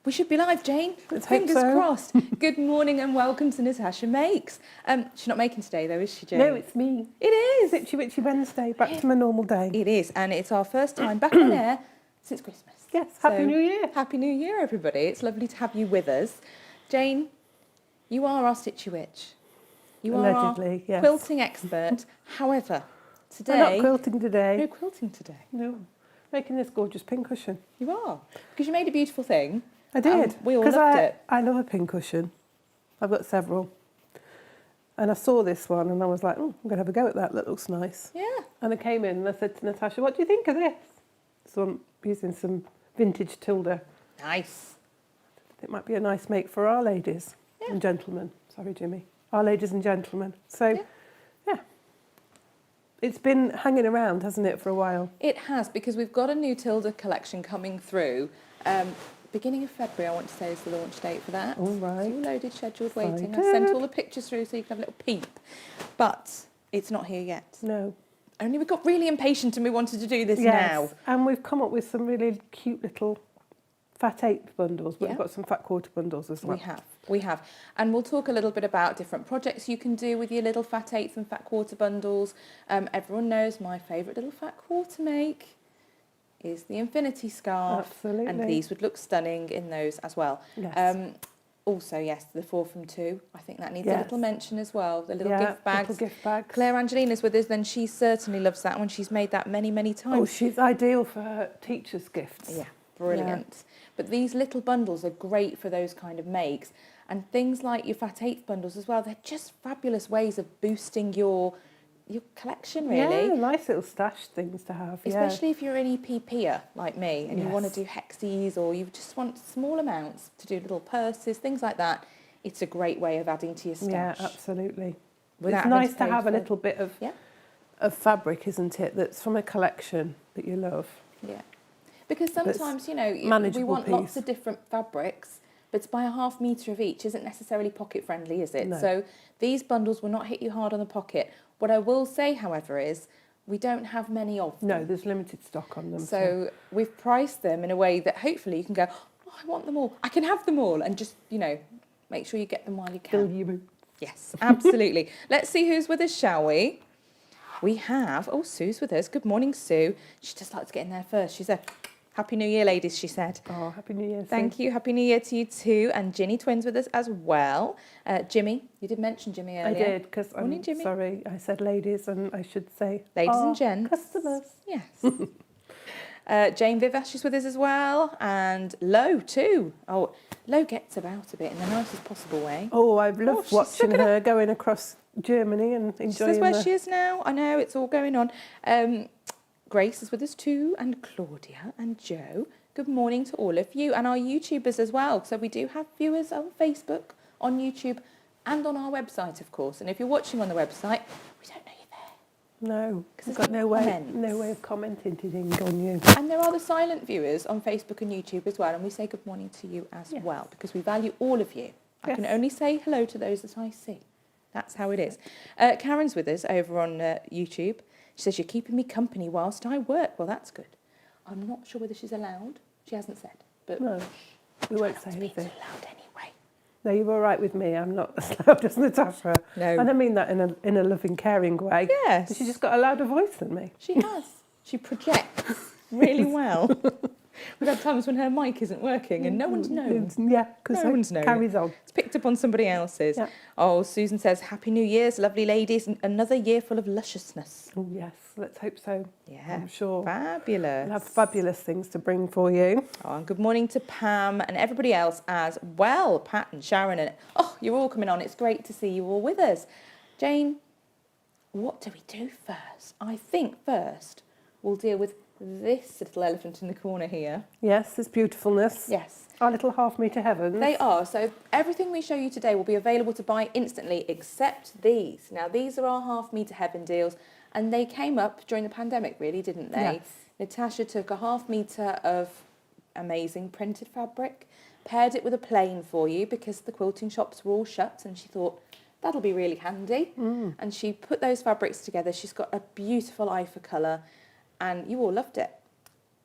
We should be live, Jane. Let's hope Fingers so. crossed. Good morning and welcome to Natasha Makes. She's not making today though, is she, Jane? No, it's me. It is. Itchy Witchy Wednesday, back to my normal day. It is, and it's our first time back on air since Christmas. Yes, Happy New Year. Happy New Year, everybody. It's lovely to have you with us. Jane, you are our Stitchy Witch. You are Allegedly, our yes. quilting expert. However, today... I'm not quilting today. No quilting today. No. Making this gorgeous pincushion. You are. Because you made a beautiful thing. I did. We all loved it. I love a pincushion. I've got several. And I saw this one and I was like, oh, I'm going to have a go at that. That looks nice. Yeah. And I came in and I said to Natasha, what do you think of this? So I'm using some vintage Tilda. Nice. It might be a nice make for our ladies and gentlemen. Sorry, Jimmy. Our ladies and gentlemen. So, yeah. It's been hanging around, hasn't it, for a while? It has, because we've got a new Tilda collection coming through. Beginning of February, I want to say, is the launch date for that. All right. It's all loaded, scheduled, waiting. I Excited. sent all the pictures through so you can have a little peep. But it's not here yet. No. Only we got really impatient and we wanted to do this Yes. now. And we've come up with some really cute little fat eighth bundles, but Yeah. we've got some fat quarter bundles as well. We have. And we'll talk a little bit about different projects you can do with your little fat eighth and fat quarter bundles. Everyone knows my favourite little fat quarter make is the infinity scarf. Absolutely. And these would look stunning in those as well. Yes. Also, yes, the 4 from 2. I think that needs a Yes. little mention as well. The little Yeah, gift bags. little gift bags. Claire Angelina's with us, then she certainly loves that one. She's made that many, many times. Oh, she's ideal for her teachers' gifts. Yeah, brilliant. But these little bundles are great for those kind of makes. And things like your fat eighth bundles as well, they're just fabulous ways of boosting your collection, really. Yeah, nice little stash things to have. Especially if you're an EPPer like me and you want to Yes. do hexies or you just want small amounts to do little purses, things like that. It's a great way of adding to your stash. Yeah, absolutely. Without It's having nice to to pay have a for- little bit of Yeah. fabric, isn't it, that's from a collection that you love. Yeah. Because sometimes, you know, we manageable want lots piece. of different fabrics, but to buy a half metre of each isn't necessarily pocket friendly, is it? No. So these bundles will not hit you hard on the pocket. What I will say, however, is we don't have many of them. No, there's limited stock on them. So we've priced them in a way that hopefully you can go, oh, I want them all. I can have them all. And just, you know, make sure you get them while you fill can. your boots. Yes, absolutely. Let's see who's with us, shall we? We have, Sue's with us. Good morning, Sue. She just likes to get in there first. She said, Happy New Year, ladies, she said. Oh, Happy New Year. Thank you. Happy New Year to you too. And Ginny Twins with us as well. Jimmy, you did mention Jimmy earlier. I did, because Morning, I'm Jimmy. sorry, I said ladies and I should say Ladies our and gents. customers. Yes. Jane Vivash is with us as well. And Lo too. Oh, Lo gets about a bit in the nicest possible way. Oh, I've loved she's watching stuck it her going across Germany and enjoying She says where she is now. I know, it's all going on. Grace is with us too. And Claudia and Joe. Good morning to all of you and our YouTubers as well. So we do have viewers on Facebook, on YouTube, and on our website, of course. And if you're watching on the website, we don't know you're there. No, Because I've there's got no way comments. of commenting on you. And there are the silent viewers on Facebook and YouTube as well. And we say good morning to you as well, because we value all of you. I can only say hello to those that I see. That's how it is. Karen's with us over on YouTube. She says, you're keeping me company whilst I work. Well, that's good. I'm not sure whether she's allowed. She hasn't said. But No, we won't say she's anything. allowed anyway. No, you're all right with me. I'm not as loud as Natasha. No. And I mean that in a loving, caring way. Yes. She's just got a louder voice than me. She has. She projects really well. We've had times when her mic isn't working and no one's known. Yeah, because No one's known. carries on. It's picked up on somebody else's. Yeah. Oh, Susan says, Happy New Year's, lovely ladies. Another year full of lusciousness. Oh, yes, let's hope so. Yeah. I'm sure Fabulous. we'll have fabulous things to bring for you. Oh, and good morning to Pam and everybody else as well. Pat and Sharon. And you're all coming on. It's great to see you all with us. Jane, what do we do first? I think first we'll deal with this little elephant in the corner here. Yes, this beautifulness. Yes. Our little half-metre heavens. They are. So everything we show you today will be available to buy instantly except these. Now, these are our half-metre heaven deals, and they came up during the pandemic, really, didn't they? Yes. Natasha took a half-metre of amazing printed fabric, paired it with a plain for you because the quilting shops were all shut, and she thought, that'll be really handy. And she put those fabrics together. She's got a beautiful eye for colour, and you all loved it.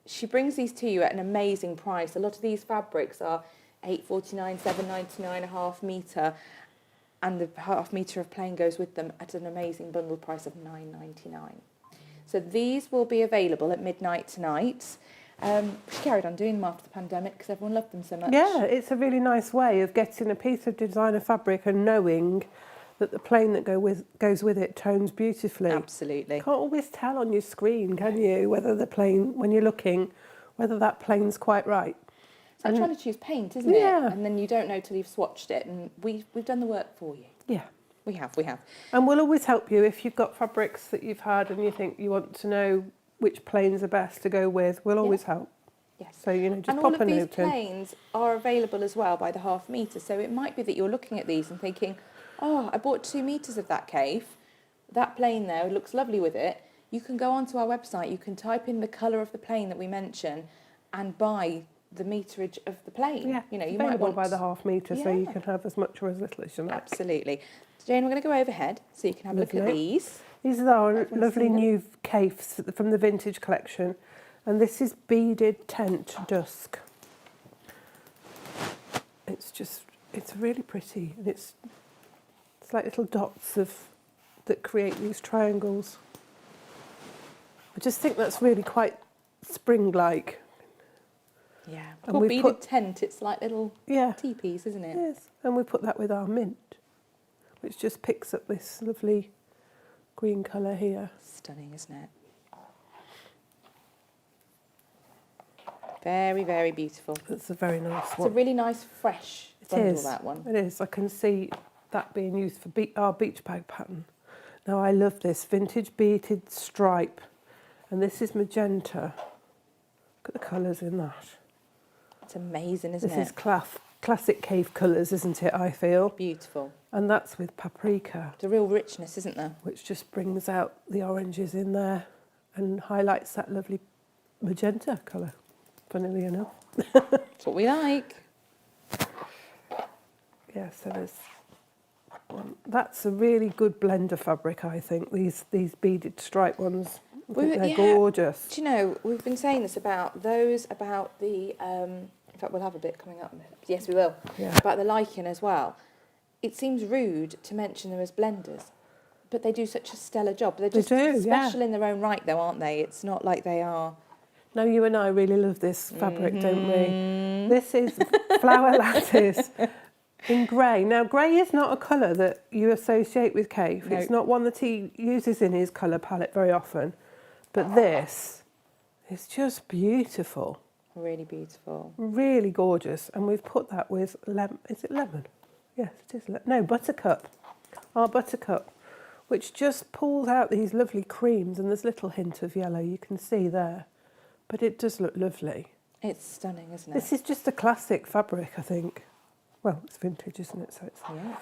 She brings these to you at an amazing price. A lot of these fabrics are £8.49, £7.99 a half metre, and the half metre of plain goes with them at an amazing bundle price of £9.99. So these will be available at midnight tonight. We carried on doing them after the pandemic because everyone loved them so much. Yeah, it's a really nice way of getting a piece of designer fabric and knowing that the plain that goes with it tones beautifully. Absolutely. You can't always tell on your screen, can you, whether the plain, when you're looking, whether that plain's quite right. It's like trying to choose paint, isn't it? And then you don't know till you've swatched it, and we've done the work for you. Yeah. We have. And we'll always help you if you've got fabrics that you've had and you think you want to know which plains are best to go with. We'll always help. Yes. So, just and pop all of a these note in. plains are available as well by the half metre. So it might be that you're looking at these and thinking, oh, I bought 2 metres of that cave. That plain there looks lovely with it. You can go onto our website, you can type in the colour of the plain that we mention and buy the meterage of the plain. Yeah, you might want by the half metre, so you can have as much or as little as you like. Absolutely. Jane, we're going to go overhead so you can have a look at these. These are our lovely new caifs from the vintage collection, and this is beaded tent dusk. It's really pretty, and it's like little dots that create these triangles. I just think that's really quite spring-like. Yeah, And called we beaded tent. It's like little Yeah. teepees, isn't it? Yes, and we put that with our mint, which just picks up this lovely green colour here. Stunning, isn't it? Very, very beautiful. It's a very nice It's one. a really nice, fresh bundle, that one. It is. I can see that being used for our beach bag pattern. Now, I love this vintage beaded stripe, and this is magenta. Look at the colours in that. It's amazing, isn't it? This is classic cave colours, isn't it, I feel? Beautiful. And that's with paprika. It's a real richness, isn't there? Which just brings out the oranges in there and highlights that lovely magenta colour, funnily enough. That's what we like. Yeah, so there's one. That's a really good blender fabric, I think, these beaded stripe ones. I think they're gorgeous. Do you know, we've been saying this about the... in fact, we'll have a bit coming up. Yes, we will. Yeah. About the lichen as well. It seems rude to mention them as blenders, but they do such a stellar job. They're just special in their own right, though, aren't they? It's not like they are... No, you and I really love this fabric, don't we? This is flower lattice in grey. Now, grey is not a colour that you associate with Cave. No. It's not one that he uses in his colour palette very often. But this is just beautiful. Really beautiful. Really gorgeous. And we've put that with is it lemon? Yes, it is. No, buttercup. Our buttercup, which just pulls out these lovely creams, and there's a little hint of yellow you can see there. But it does look lovely. It's stunning, isn't it? This is just a classic fabric, I think. Well, it's vintage, isn't it? So it's. Yeah.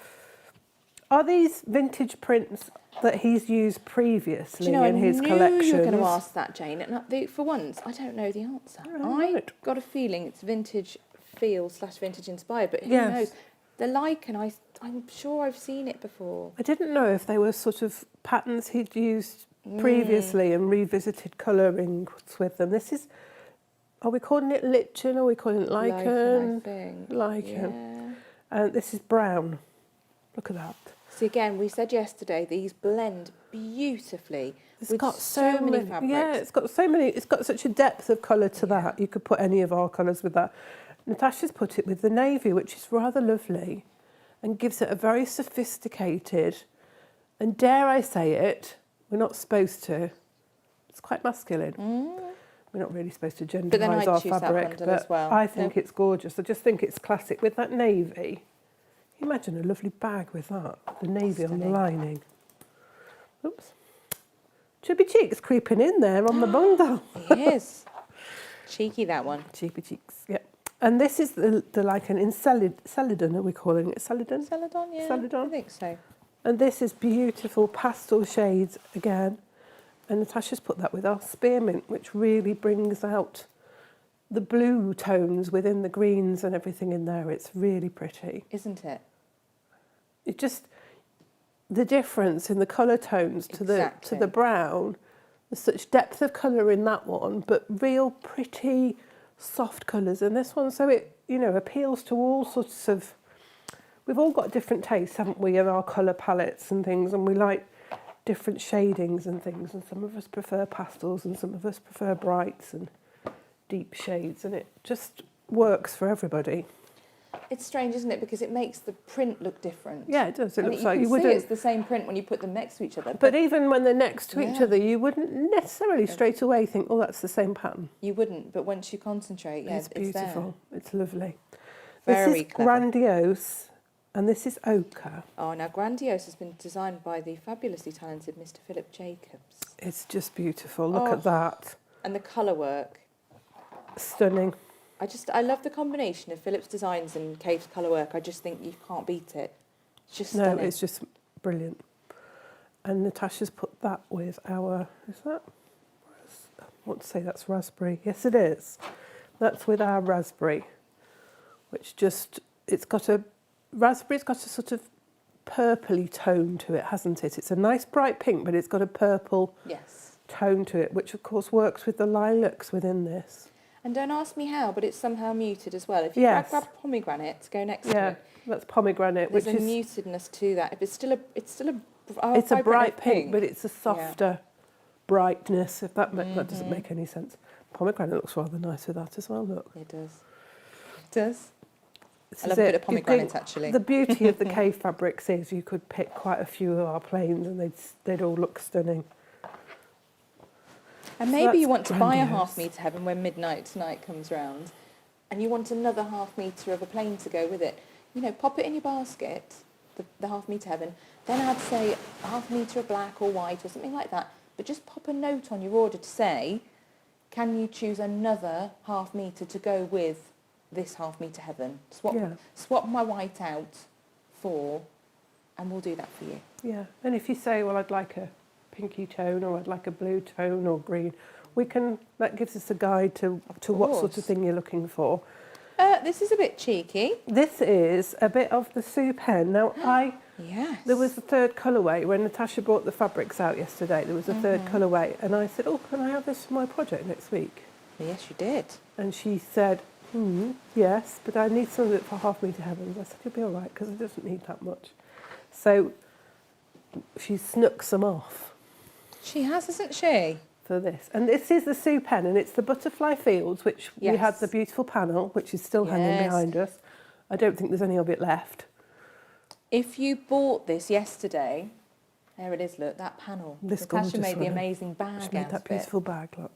Are these vintage prints that he's used previously in his collections? I knew you were going to ask that, Jane. And for once, I don't know the answer. I've got a feeling it's vintage feel / vintage inspired, but who knows? The lichen, I'm sure I've seen it before. I didn't know if they were sort of patterns he'd used previously and revisited colourings with them. This is, are we calling it lichen or are we calling it lichen? I think. Lichen. Yeah. This is brown. Look at that. See, again, we said yesterday, these blend beautifully. It's got so many fabrics. Yeah, it's got so many. It's got such a depth of colour to that. You could put any of our colours with that. Natasha's put it with the navy, which is rather lovely and gives it a very sophisticated, and dare I say it, we're not supposed to, it's quite masculine. We're not really supposed to genderise our fabric, but I think it's gorgeous. I just think it's classic with that navy. Imagine a lovely bag with that, the navy on the lining. Oops. Chubby Cheeks creeping in there on the bundle. He is. Cheeky, that one. Chubby Cheeks, yeah. And this is the lichen in Celadon, are we calling it? Celadon? Celadon, yeah. Celadon? I think so. And this is beautiful pastel shades again. And Natasha's put that with our spearmint, which really brings out the blue tones within the greens and everything in there. It's really pretty. Isn't it? It just, the difference in the colour tones to the brown, there's such depth of colour in that one, but real pretty soft colours in this one, so it, you know, appeals to all sorts of... We've all got different tastes, haven't we, in our colour palettes and things, and we like different shadings and things, and some of us prefer pastels and some of us prefer brights and deep shades, and it just works for everybody. It's strange, isn't it? Because it makes the print look different. Yeah, it does. It looks like you wouldn't. It's the same print when you put them next to each other. But even when they're next to each other, you wouldn't necessarily straight away think, oh, that's the same pattern. You wouldn't, but once you concentrate, it's beautiful. It's lovely. Very this is clever. Grandiose, and this is Ochre. Oh, now Grandiose has been designed by the fabulously talented Mr. Philip Jacobs. It's just beautiful. Look at that. And the colour work. Stunning. I love the combination of Philip's designs and Kate's colour work. I just think you can't beat it. It's just stunning. No, it's just brilliant. And Natasha's put that with our, is that? I want to say that's raspberry. Yes, it is. That's with our raspberry, which just, raspberry's got a sort of purpley tone to it, hasn't it? It's a nice bright pink, but it's got a purple tone to it, which of course works with the lilacs within this. And don't ask me how, but it's somehow muted as well. If you grab pomegranate to go next to it. Yeah, that's pomegranate. There's a mutedness to that. If it's still a bright pink, but it's a softer brightness. If that that doesn't make any sense. Pomegranate looks rather nice with that as well. Look, it does. It does. I love a bit of pomegranate actually. The beauty of the K fabrics is you could pick quite a few of our plains, and they'd all look stunning. And maybe you want to buy a half-metre heaven when Midnight Tonight comes round, and you want another half-metre of a plain to go with it. You know, pop it in your basket, the half-metre heaven, then I'd say a half-metre of black or white or something like that, but just pop a note on your order to say, can you choose another half-metre to go with this half-metre heaven? Swap my white out for, and we'll do that for you. Yeah, and if you say, well, I'd like a pinky tone or I'd like a blue tone or green, that gives us a guide to what sort of thing you're looking for. This is a bit cheeky. This is a bit of the Sue pen. Now there was a third colourway when Natasha brought the fabrics out yesterday. There was a third colourway, and I said, oh, can I have this for my project next week? Yes, you did. And she said, yes, but I need some of it for half-metre heavens. I said, you'll be all right, because it doesn't need that much. So she snuck some off. She has, hasn't she? For this. And this is the Sue pen, and it's the Butterfly Fields, which we had the beautiful panel, which is still hanging behind us. I don't think there's any of it left. If you bought this yesterday, there it is, look, that panel. Natasha made the amazing bag out made that beautiful bag, look.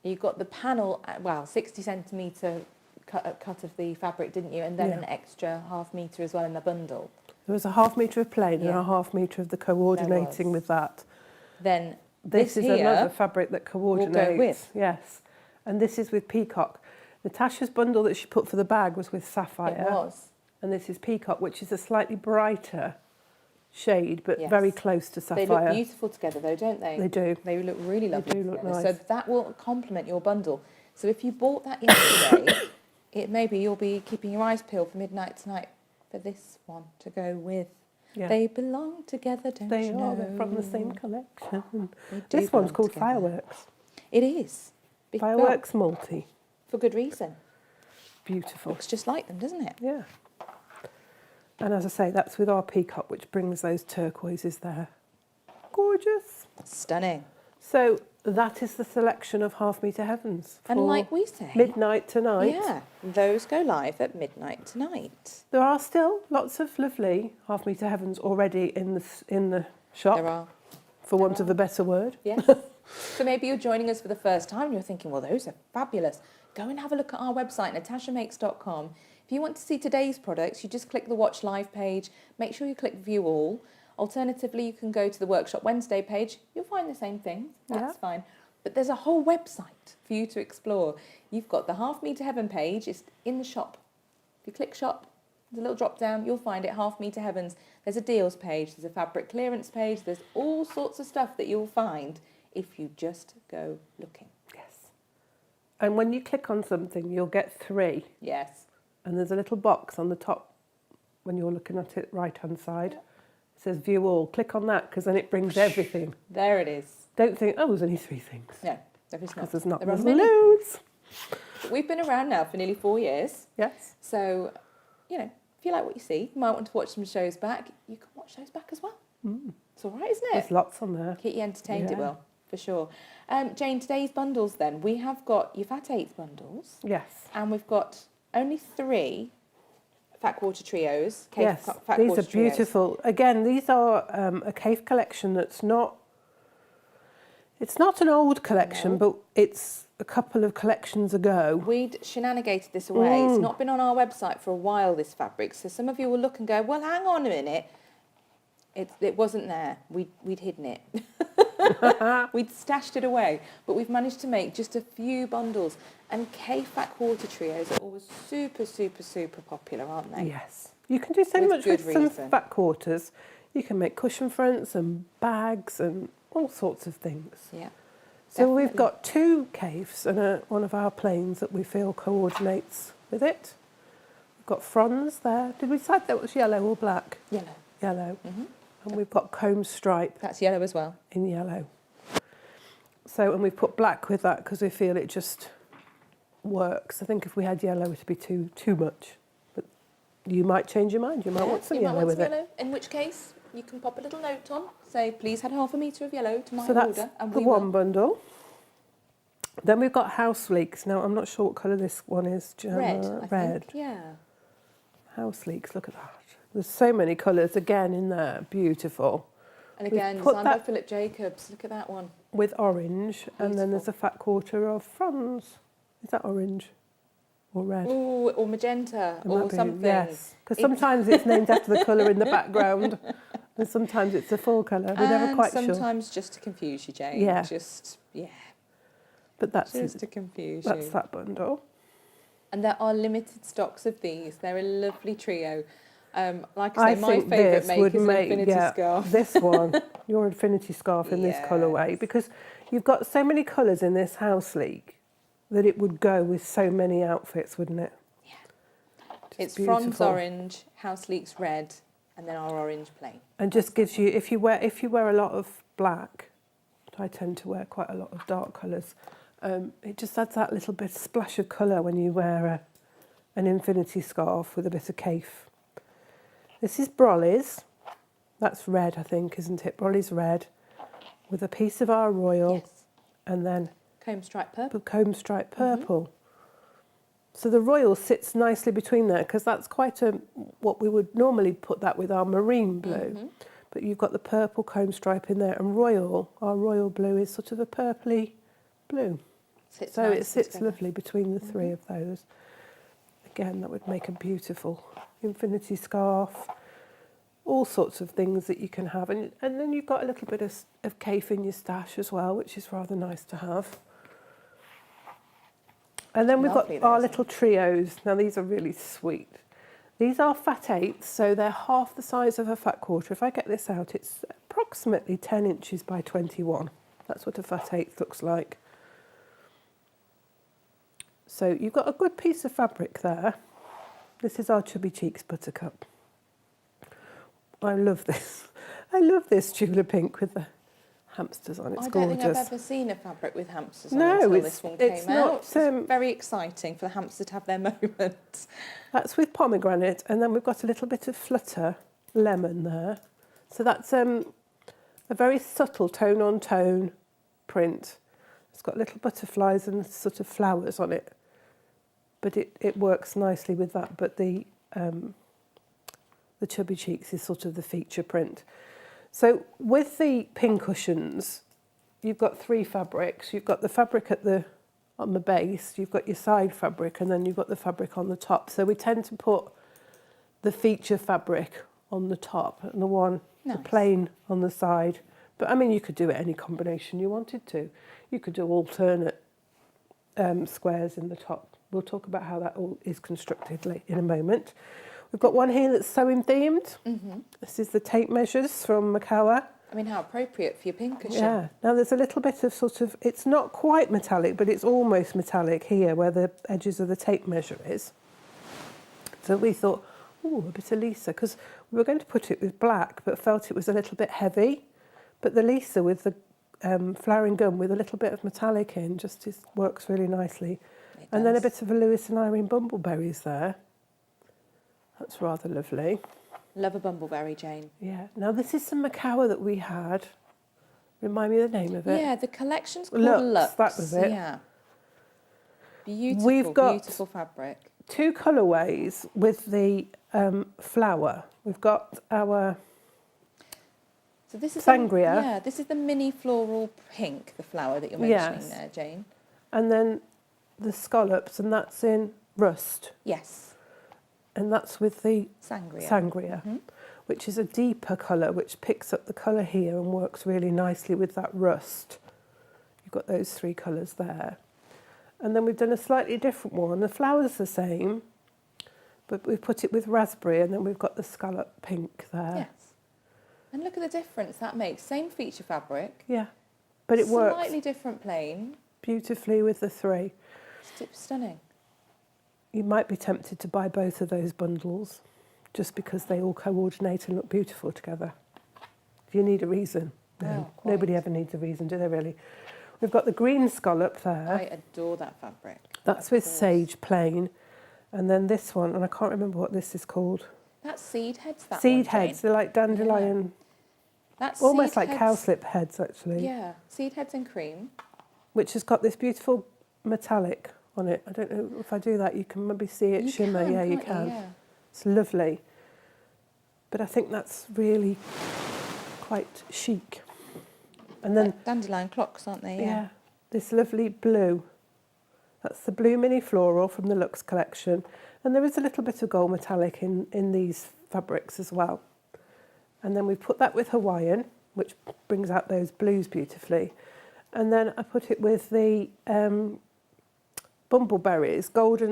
You got the panel, 60 centimetre cut of the fabric, didn't you? And then an extra half-metre as well in the bundle. There was a half-metre of plain and a half-metre of the coordinating with that. Then this is another fabric that coordinates. Will go with. Yes. And this is with Peacock. Natasha's bundle that she put for the bag was with Sapphire. It was. And this is Peacock, which is a slightly brighter shade, but very close to Sapphire. They look beautiful together though, don't they? They do. They look really lovely They do look nice. So that will complement your bundle. So if you bought that yesterday, maybe you'll be keeping your eyes peeled for Midnight Tonight for this one to go with. Yeah. They belong together, don't you know? They're from the same collection. This one's called Fireworks. It is. Fireworks multi. For good reason. Beautiful. Looks just like them, doesn't it? Yeah. And as I say, that's with our Peacock, which brings those turquoises there. Gorgeous. Stunning. So that is the selection of half-metre heavens. And like we say, Midnight Tonight. Yeah, those go live at midnight tonight. There are still lots of lovely half-metre heavens already in the shop. There are. For want of a better word. Yes. So maybe you're joining us for the first time and you're thinking, well, those are fabulous. Go and have a look at our website, natashamakes.com. If you want to see today's products, you just click the Watch Live page. Make sure you click View All. Alternatively, you can go to the Workshop Wednesday page. You'll find the same thing. That's fine. But there's a whole website for you to explore. You've got the Half-Metre Heaven page. It's in the shop. If you click shop, there's a little drop down. You'll find it, Half-Metre Heavens. There's a deals page. There's a fabric clearance page. There's all sorts of stuff that you'll find if you just go looking. Yes. And when you click on something, you'll get 3. Yes. And there's a little box on the top when you're looking at it right-hand side. It says View All. Click on that because then it brings everything. There it is. Don't think, oh, there's only 3 things. No, there is not. Because there's not. There are There's many. loads. We've been around now for nearly 4 years. Yes. So, you know, if you like what you see, you might want to watch some shows back. You can watch those back as well. It's all right, isn't it? There's lots on there. Keep you entertained, it will, for sure. Jane, today's bundles then. We have got your Fat Eighth bundles. Yes. And we've got only 3 Fat Quarter trios. Yes, these are beautiful. Again, these are a cave collection that's not... It's not an old collection, but it's a couple of collections ago. We'd shenanigated this away. It's not been on our website for a while, this fabric. So some of you will look and go, well, hang on a minute. It wasn't there. We'd hidden it. We'd stashed it away. But we've managed to make just a few bundles. And cave Fat Quarter trios are always super, super, super popular, aren't they? Yes. You can do so much with some fat quarters. You can make cushion fronts and bags and all sorts of things. Yeah. So we've got 2 caves and one of our plains that we feel coordinates with it. We've got fronds there. Did we decide that was yellow or black? Yellow. Yellow. And we've got comb stripe. That's yellow as well. In yellow. So, and we've put black with that because we feel it just works. I think if we had yellow, it'd be too much. But you might change your mind. You might want some yellow with it. In which case, you can pop a little note on. Say, please add half a metre of yellow to my order. So that's the one bundle. Then we've got house leeks. Now, I'm not sure what colour this one is. Red, I think. Yeah. House leeks, look at that. There's so many colours again in there. Beautiful. And again, designed by Philip Jacobs. Look at that one. With orange. Beautiful. And then there's a fat quarter of fronds. Is that orange? Or red? Ooh, or magenta, or something. Yes, because sometimes it's named after the colour in the background, and sometimes it's a full colour. We're never quite sure. Sometimes just to confuse you, Jane. Yeah. But that's just to confuse you. That's that bundle. And there are limited stocks of these. They're a lovely trio. Like I say, my favourite make is an infinity scarf. This one, your infinity scarf in this colourway, because you've got so many colours in this house leek that it would go with so many outfits, wouldn't it? Yeah. It's fronds orange, house leeks red, and then our orange plain. And just gives you, if you wear a lot of black, I tend to wear quite a lot of dark colours, it just adds that little bit splash of colour when you wear an infinity scarf with a bit of caif. This is Brolly's. That's red, I think, isn't it? Brolly's red with a piece of our royal and then comb stripe purple. So the royal sits nicely between there because that's quite what we would normally put that with our marine blue. But you've got the purple comb stripe in there, and our royal blue is sort of a purpley blue. So it sits lovely between the 3 of those. Again, that would make a beautiful infinity scarf. All sorts of things that you can have. And then you've got a little bit of caif in your stash as well, which is rather nice to have. And then we've got our little trios. Now, these are really sweet. These are Fat Eighths, so they're half the size of a Fat Quarter. If I get this out, it's approximately 10 inches by 21. That's what a Fat Eighth looks like. So you've got a good piece of fabric there. This is our Chubby Cheeks buttercup. I love this. I love this Tudor pink with the hamsters on. It's gorgeous. I don't think I've ever seen a fabric with hamsters on until this one came out. It's very exciting for the hamster to have their moment. That's with pomegranate, and then we've got a little bit of flutter lemon there. So that's a very subtle tone-on-tone print. It's got little butterflies and sort of flowers on it. But it works nicely with that. But the Chubby Cheeks is sort of the feature print. So with the pincushions, you've got 3 fabrics. You've got the fabric on the base, you've got your side fabric, and then you've got the fabric on the top. So we tend to put the feature fabric on the top and the plain on the side. But I mean, you could do it any combination you wanted to. You could do alternate squares in the top. We'll talk about how that all is constructed in a moment. We've got one here that's sewing themed. This is the tape measures from Makawa. I mean, how appropriate for your pincushion. Yeah. Now there's a little bit of it's not quite metallic, but it's almost metallic here where the edges of the tape measure is. So we thought, a bit of Lisa, because we were going to put it with black, but felt it was a little bit heavy. But the Lisa with the flowering gum with a little bit of metallic in works really nicely. And then a bit of a Lewis and Irene bumbleberries there. That's rather lovely. Love a bumbleberry, Jane. Yeah. Now this is some macawa that we had. Remind me of the name of it. Yeah, the collection's called Lux. That was it. Yeah. Beautiful, We've got beautiful fabric. 2 colourways with the flower. We've got our So this is sangria. This is the mini floral pink, the flower that you're mentioning there, Jane. And then the scallops, and that's in rust. Yes. And that's with the sangria. Which is a deeper colour, which picks up the colour here and works really nicely with that rust. You've got those 3 colours there. And then we've done a slightly different one. The flower's the same, but we've put it with raspberry, and then we've got the scallop pink there. Yes. And look at the difference that makes. Same feature fabric. Yeah. But it works slightly different plain. beautifully with the 3. Stunning. You might be tempted to buy both of those bundles just because they all coordinate and look beautiful together. Do you need a reason? No. Nobody ever needs a reason, do they really? We've got the green scallop there. I adore that fabric. That's with sage plain. And then this one, and I can't remember what this is called. That's seed heads, that seed one, heads, Jane. they're like dandelion. Yeah. That's almost like cowslip heads, actually. Yeah, seed heads and cream. Which has got this beautiful metallic on it. I don't know if I do that, you can maybe see it shimmer. Yeah, you can. Yeah. It's lovely. But I think that's really quite chic. And then dandelion clocks, aren't they? Yeah. This lovely blue. That's the blue mini floral from the Lux collection. And there is a little bit of gold metallic in these fabrics as well. And then we put that with Hawaiian, which brings out those blues beautifully. And then I put it with the bumbleberries,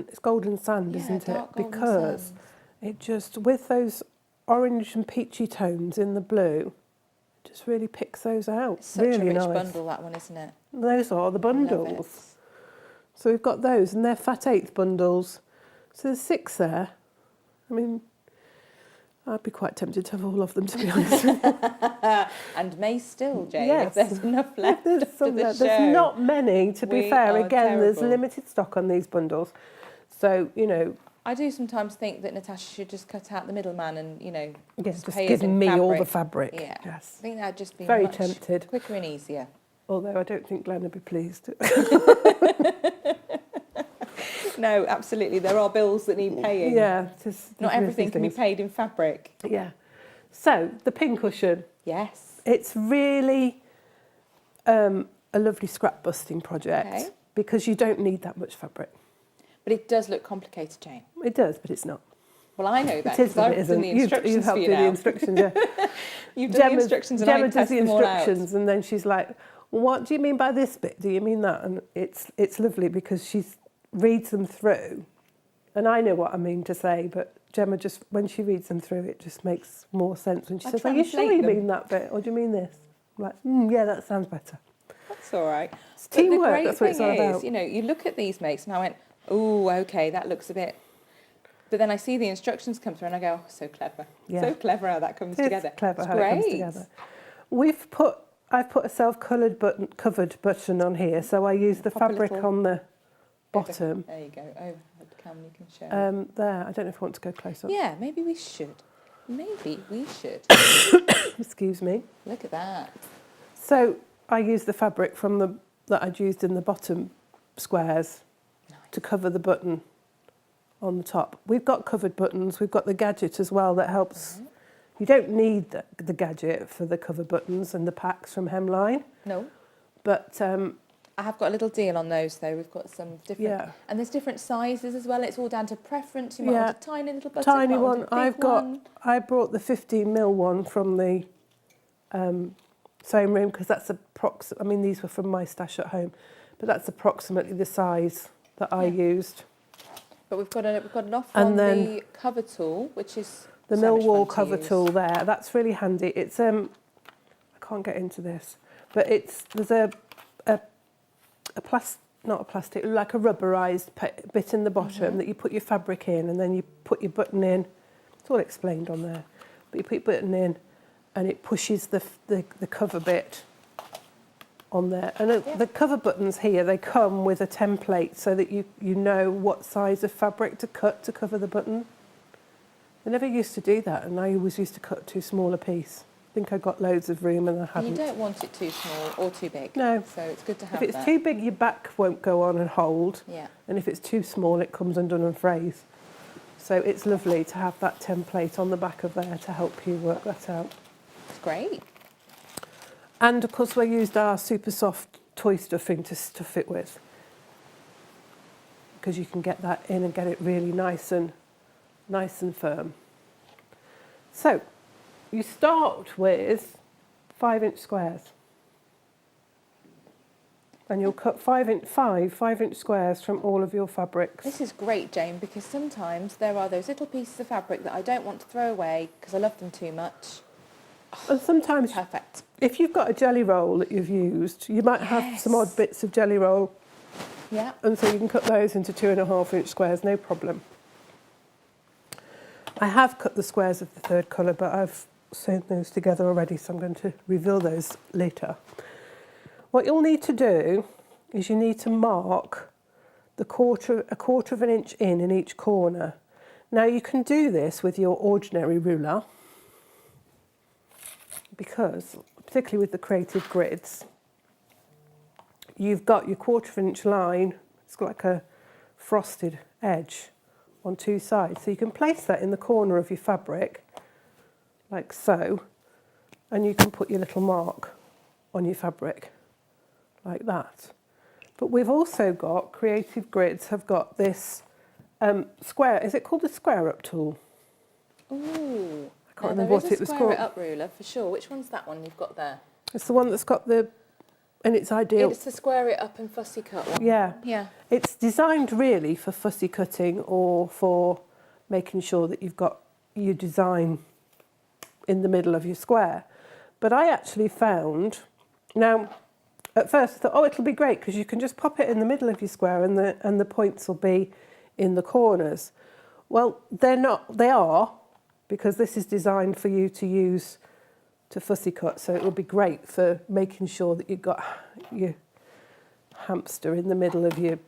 it's golden sand, isn't it? Because it just, with those orange and peachy tones in the blue, just really picks those out. It's such really a rich nice bundle, that one, isn't it? Those are the bundles. So we've got those, and they're fat 1/8 bundles. So there's 6 there. I mean, I'd be quite tempted to have all of them, to be honest. And may still, Jane, yes. if there's enough left after the show. There's not many, to be fair. Again, there's limited stock on these bundles. So, you know... I do sometimes think that Natasha should just cut out the middleman and, you know... Yes, just give me all the fabric. Yeah. Yes. I think that'd just be very much tempted. Quicker and easier. Although I don't think Glenn would be pleased. No, absolutely. There are bills that need paying. Yeah. Not everything can be paid in fabric. Yeah. So, the pincushion. Yes. It's really a lovely scrap busting project because you don't need that much fabric. But it does look complicated, Jane. It does, but it's not. Well, I know that because I've done the instructions you've helped for you do now. the instructions, yeah. You've done the instructions and Gemma I test them all out. and then she's like, what do you mean by this bit? Do you mean that? And it's lovely because she reads them through. And I know what I mean to say, but Gemma just, when she reads them through, it just makes more sense. When she says, are you sure you mean that bit? Or do you mean this? I'm like, yeah, that sounds better. That's all right. It's teamwork, that's what it's all about. You know, you look at these makes and I went, oh, okay, that looks a bit... But then I see the instructions come through and I go, oh, so clever. Yeah. So clever how that comes together. It's clever how it comes together. I've put a self-coloured covered button on here, so I use the fabric on the bottom. There you go. Over the camera, you can show. There, I don't know if I want to go close up. Yeah, maybe we should. Maybe we should. Excuse me. Look at that. So I use the fabric from that I'd used in the bottom squares to cover the button on the top. We've got covered buttons. We've got the gadget as well that helps. You don't need the gadget for the cover buttons and the packs from Hemline. No. But I have got a little deal on those though. We've got some different, and there's different sizes as well. It's all down to preference. You might want a tiny little button. Tiny one. I brought the 15mm one from the sewing room because that's I mean, these were from my stash at home, but that's approximately the size that I used. But we've got an offer on the cover tool, which is the Millwall cover tool there. That's really handy. It's I can't get into this, but there's a not a plastic, like a rubberized bit in the bottom that you put your fabric in, and then you put your button in. It's all explained on there. But you put your button in, and it pushes the cover bit on there. And the cover buttons here, they come with a template so that you know what size of fabric to cut to cover the button. I never used to do that, and I always used to cut too small a piece. I think I got loads of room and I hadn't. You don't want it too small or too big. No. So it's good to have If it's that. too big, your back won't go on and hold. Yeah. And if it's too small, it comes undone and frays. So it's lovely to have that template on the back of there to help you work that out. It's great. And of course, we used our super soft toy stuffing to stuff it with, because you can get that in and get it really nice and firm. So you start with 5-inch squares, and you'll cut 5-inch squares from all of your fabrics. This is great, Jane, because sometimes there are those little pieces of fabric that I don't want to throw away because I love them too much. And sometimes, Perfect. if you've got a jelly roll that you've used, you might have some odd bits of jelly roll. Yeah. And so you can cut those into 2.5-inch squares, no problem. I have cut the squares of the third colour, but I've sewn those together already, so I'm going to reveal those later. What you'll need to do is you need to mark a quarter of an inch in each corner. Now you can do this with your ordinary ruler, because, particularly with the creative grids, you've got your 1/4 inch line, it's got like a frosted edge on two sides. So you can place that in the corner of your fabric, like so, and you can put your little mark on your fabric, like that. But we've also got, creative grids have got this square, is it called the square up tool? Ooh. I can't remember what it was called. There is a square up ruler for sure. Which one's that one you've got there? It's the one that's got the, and it's ideal. It's the square it up and fussy cut one. Yeah. Yeah. It's designed really for fussy cutting or for making sure that you've got your design in the middle of your square. But I actually found, now at first I thought, oh, it'll be great because you can just pop it in the middle of your square and the points will be in the corners. Well, they're not, they are, because this is designed for you to use to fussy cut, so it will be great for making sure that you've got your hamster in the middle of your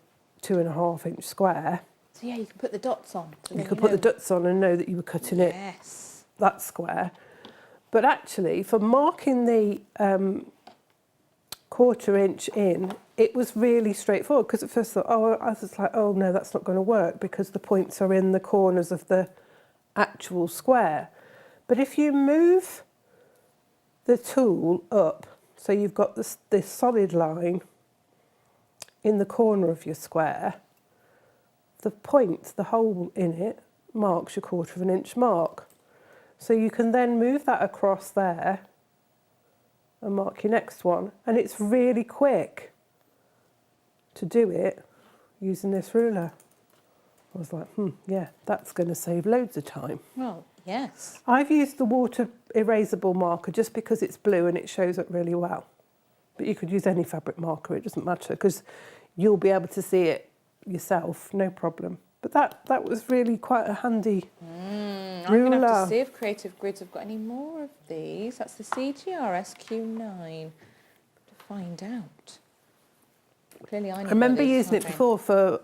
2.5-inch square. So yeah, you can put the dots on. So You could put the dots on and know that you were cutting it, that square. But actually, for marking the 1/4 inch in, it was really straightforward, because at first I thought, I was like, oh no, that's not going to work because the points are in the corners of the actual square. But if you move the tool up, so you've got this solid line in the corner of your square, the point, the hole in it, marks your 1/4 inch mark. So you can then move that across there and mark your next one. And it's really quick to do it using this ruler. I was like, yeah, that's going to save loads of time. Well, yes. I've used the water erasable marker just because it's blue and it shows up really well. But you could use any fabric marker, it doesn't matter, because you'll be able to see it yourself, no problem. But that was really quite a handy ruler. I'm going to have to see if Creative Grids have got any more of these. That's the CGR SQ9. To find out. Clearly I know. I remember using it before for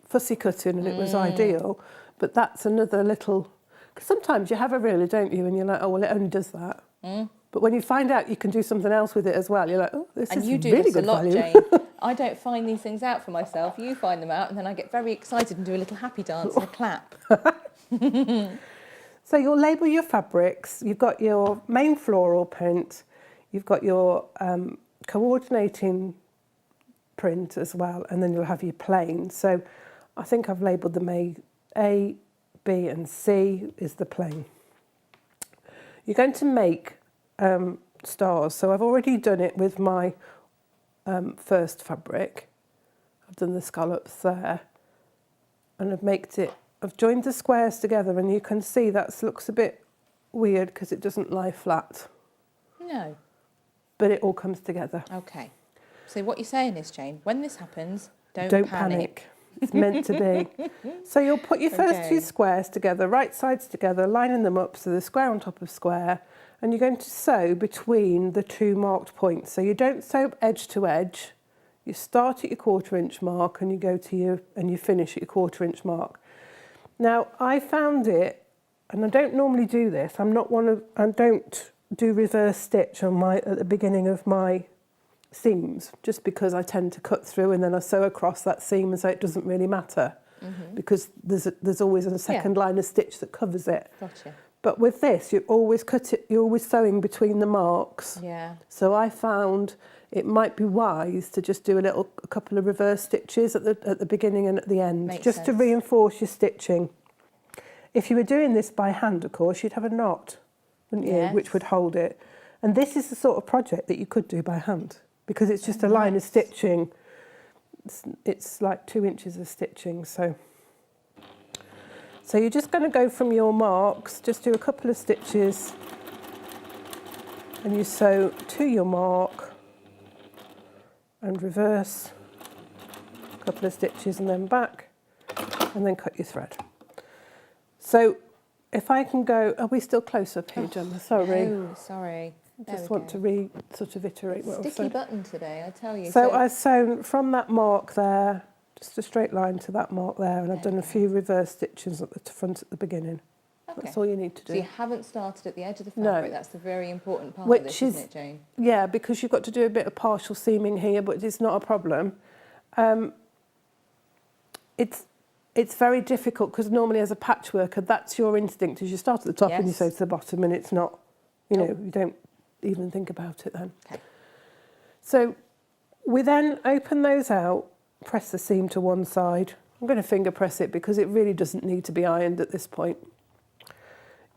fussy cutting and it was ideal, but that's another little, because sometimes you have a ruler, don't you, and you're like, oh, well, it only does that. But when you find out you can do something else with it as well, you're like, oh, this is really good value. And you do this a lot, Jane. I don't find these things out for myself. You find them out, and then I get very excited and do a little happy dance and a clap. So you'll label your fabrics. You've got your main floral print. You've got your coordinating print as well, and then you'll have your plain. So I think I've labelled them A, B and C is the plain. You're going to make stars. So I've already done it with my first fabric. I've done the scallops there, and I've joined the squares together, and you can see that looks a bit weird because it doesn't lie flat. No. But it all comes together. Okay. So what you're saying is, Jane, when this happens, don't panic. It's meant to be. So you'll put your first two squares together, right sides together, lining them up so the square on top of square, and you're going to sew between the two marked points. So you don't sew edge to edge. You start at your 1/4 inch mark and you go to you finish at your 1/4 inch mark. Now I found it, and I don't normally do this. I don't do reverse stitch at the beginning of my seams, just because I tend to cut through and then I sew across that seam, and so it doesn't really matter because there's always a second line of stitch that covers it. Gotcha. But with this, you're always sewing between the marks. Yeah. So I found it might be wise to just do a couple of reverse stitches at the beginning and at the end, just to reinforce your stitching. If you were doing this by hand, of course, you'd have a knot, wouldn't you, which would hold it. And this is the sort of project that you could do by hand, because it's just a line of stitching. It's like 2 inches of stitching. So you're just going to go from your marks, just do a couple of stitches, and you sew to your mark and reverse a couple of stitches and then back, and then cut your thread. So if I can go, are we still close up here, Gemma? Sorry. Oh, sorry. I just want to sort of iterate what I've said. Sticky button today, I tell you. So I've sewn from that mark there, just a straight line to that mark there, and I've done a few reverse stitches at the front at the beginning. Okay. That's all you need to do. So you haven't started at the edge of the fabric. No. That's the very important part of this, isn't it, Jane? Yeah, because you've got to do a bit of partial seaming here, but it's not a problem. It's very difficult because normally as a patchworker, that's your instinct, is you start at the top and you sew to the bottom, and it's not, you don't even think about it then. Okay. So we then open those out, press the seam to one side. I'm going to finger press it because it really doesn't need to be ironed at this point.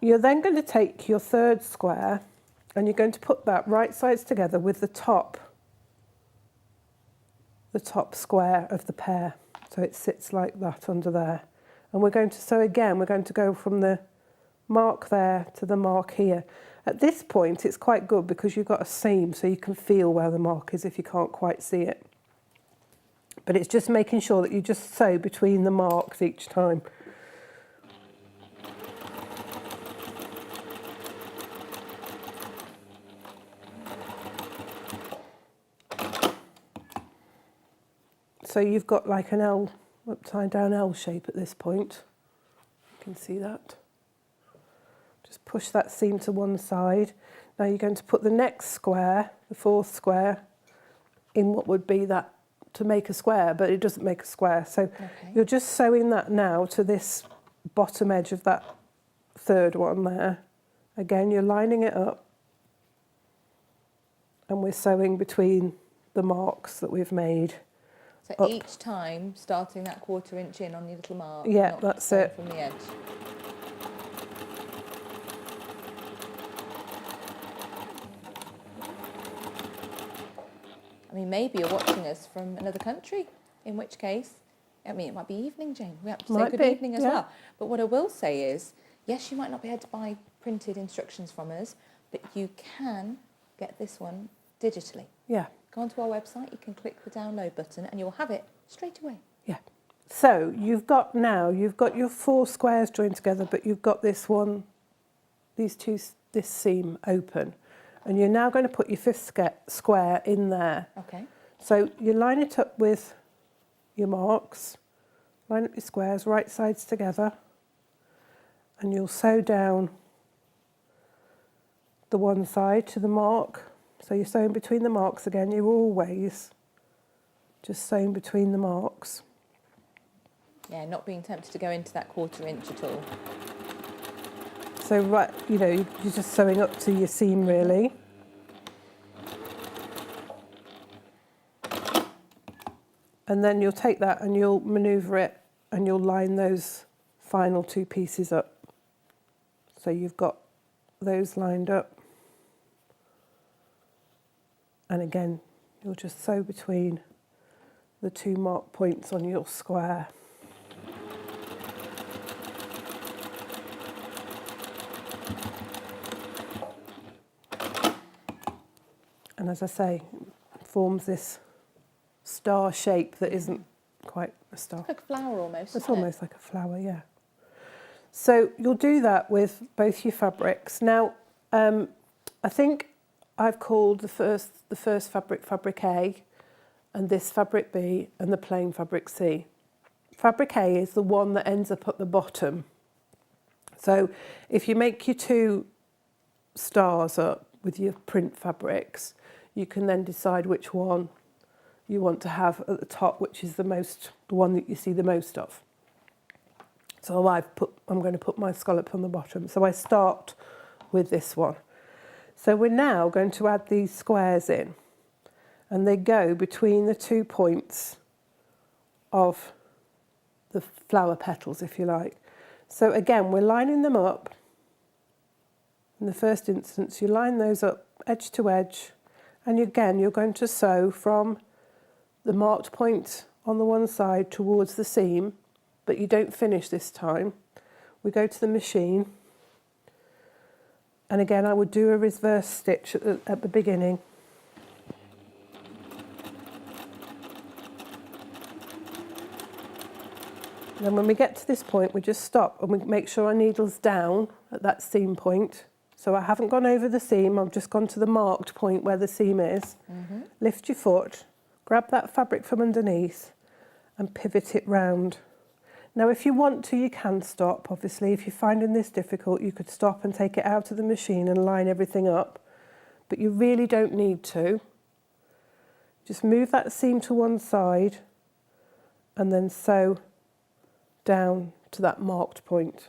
You're then going to take your third square and you're going to put that right sides together with the top square of the pair. So it sits like that under there. And we're going to sew again, we're going to go from the mark there to the mark here. At this point, it's quite good because you've got a seam so you can feel where the mark is if you can't quite see it. But it's just making sure that you just sew between the marks each time. So you've got like an L, upside down L shape at this point. You can see that. Just push that seam to one side. Now you're going to put the next square, the fourth square, in what would be that to make a square, but it doesn't make a square. So you're just sewing that now to this bottom edge of that third one there. Again, you're lining it up, and we're sewing between the marks that we've made. So each time, starting that 1/4 inch in on your little mark. Yeah, that's it. From the edge. I mean, maybe you're watching us from another country, in which case, I mean, it might be evening, Jane. We have to say good evening as well. But what I will say is, yes, you might not be able to buy printed instructions from us, but you can get this one digitally. Yeah. Go onto our website, you can click the download button and you'll have it straight away. Yeah. So you've got your 4 squares joined together, but you've got this seam open. And you're now going to put your 5th square in there. Okay. So you line it up with your marks, line up your squares, right sides together, and you'll sew down the one side to the mark. So you're sewing between the marks again. You're always just sewing between the marks. Yeah, not being tempted to go into that 1/4 inch at all. So you're just sewing up to your seam really. And then you'll take that and you'll manoeuvre it and you'll line those final 2 pieces up. So you've got those lined up. And again, you'll just sew between the 2 mark points on your square. And as I say, it forms this star shape that isn't quite a star. It's like a flower almost. It's almost like a flower, yeah. So you'll do that with both your fabrics. Now, I think I've called the first fabric A, and this fabric B, and the plain fabric C. Fabric A is the one that ends up at the bottom. So if you make your 2 stars up with your print fabrics, you can then decide which one you want to have at the top, which is the one that you see the most of. So I'm going to put my scallop on the bottom. So I start with this one. So we're now going to add these squares in, and they go between the 2 points of the flower petals, if you like. So again, we're lining them up. In the first instance, you line those up edge to edge, and again, you're going to sew from the marked point on the one side towards the seam, but you don't finish this time. We go to the machine, and again, I would do a reverse stitch at the beginning. And then when we get to this point, we just stop and we make sure our needle's down at that seam point. So I haven't gone over the seam, I've just gone to the marked point where the seam is. Lift your foot, grab that fabric from underneath and pivot it round. Now if you want to, you can stop. Obviously, if you're finding this difficult, you could stop and take it out of the machine and line everything up. But you really don't need to. Just move that seam to one side and then sew down to that marked point.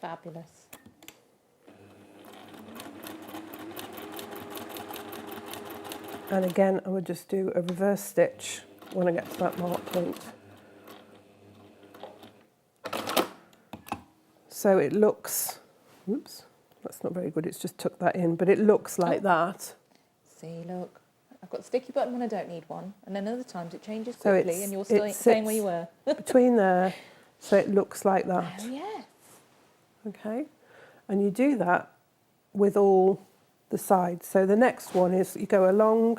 Fabulous. And again, I would just do a reverse stitch when I get to that marked point. So it looks, oops, that's not very good, it's just tucked that in, but it looks like that. See, look, I've got the sticky button when I don't need one, and then other times it changes quickly, so and you're still staying where you were. Between there, so it looks like that. Oh, yes. Okay, and you do that with all the sides. So the next one is you go along,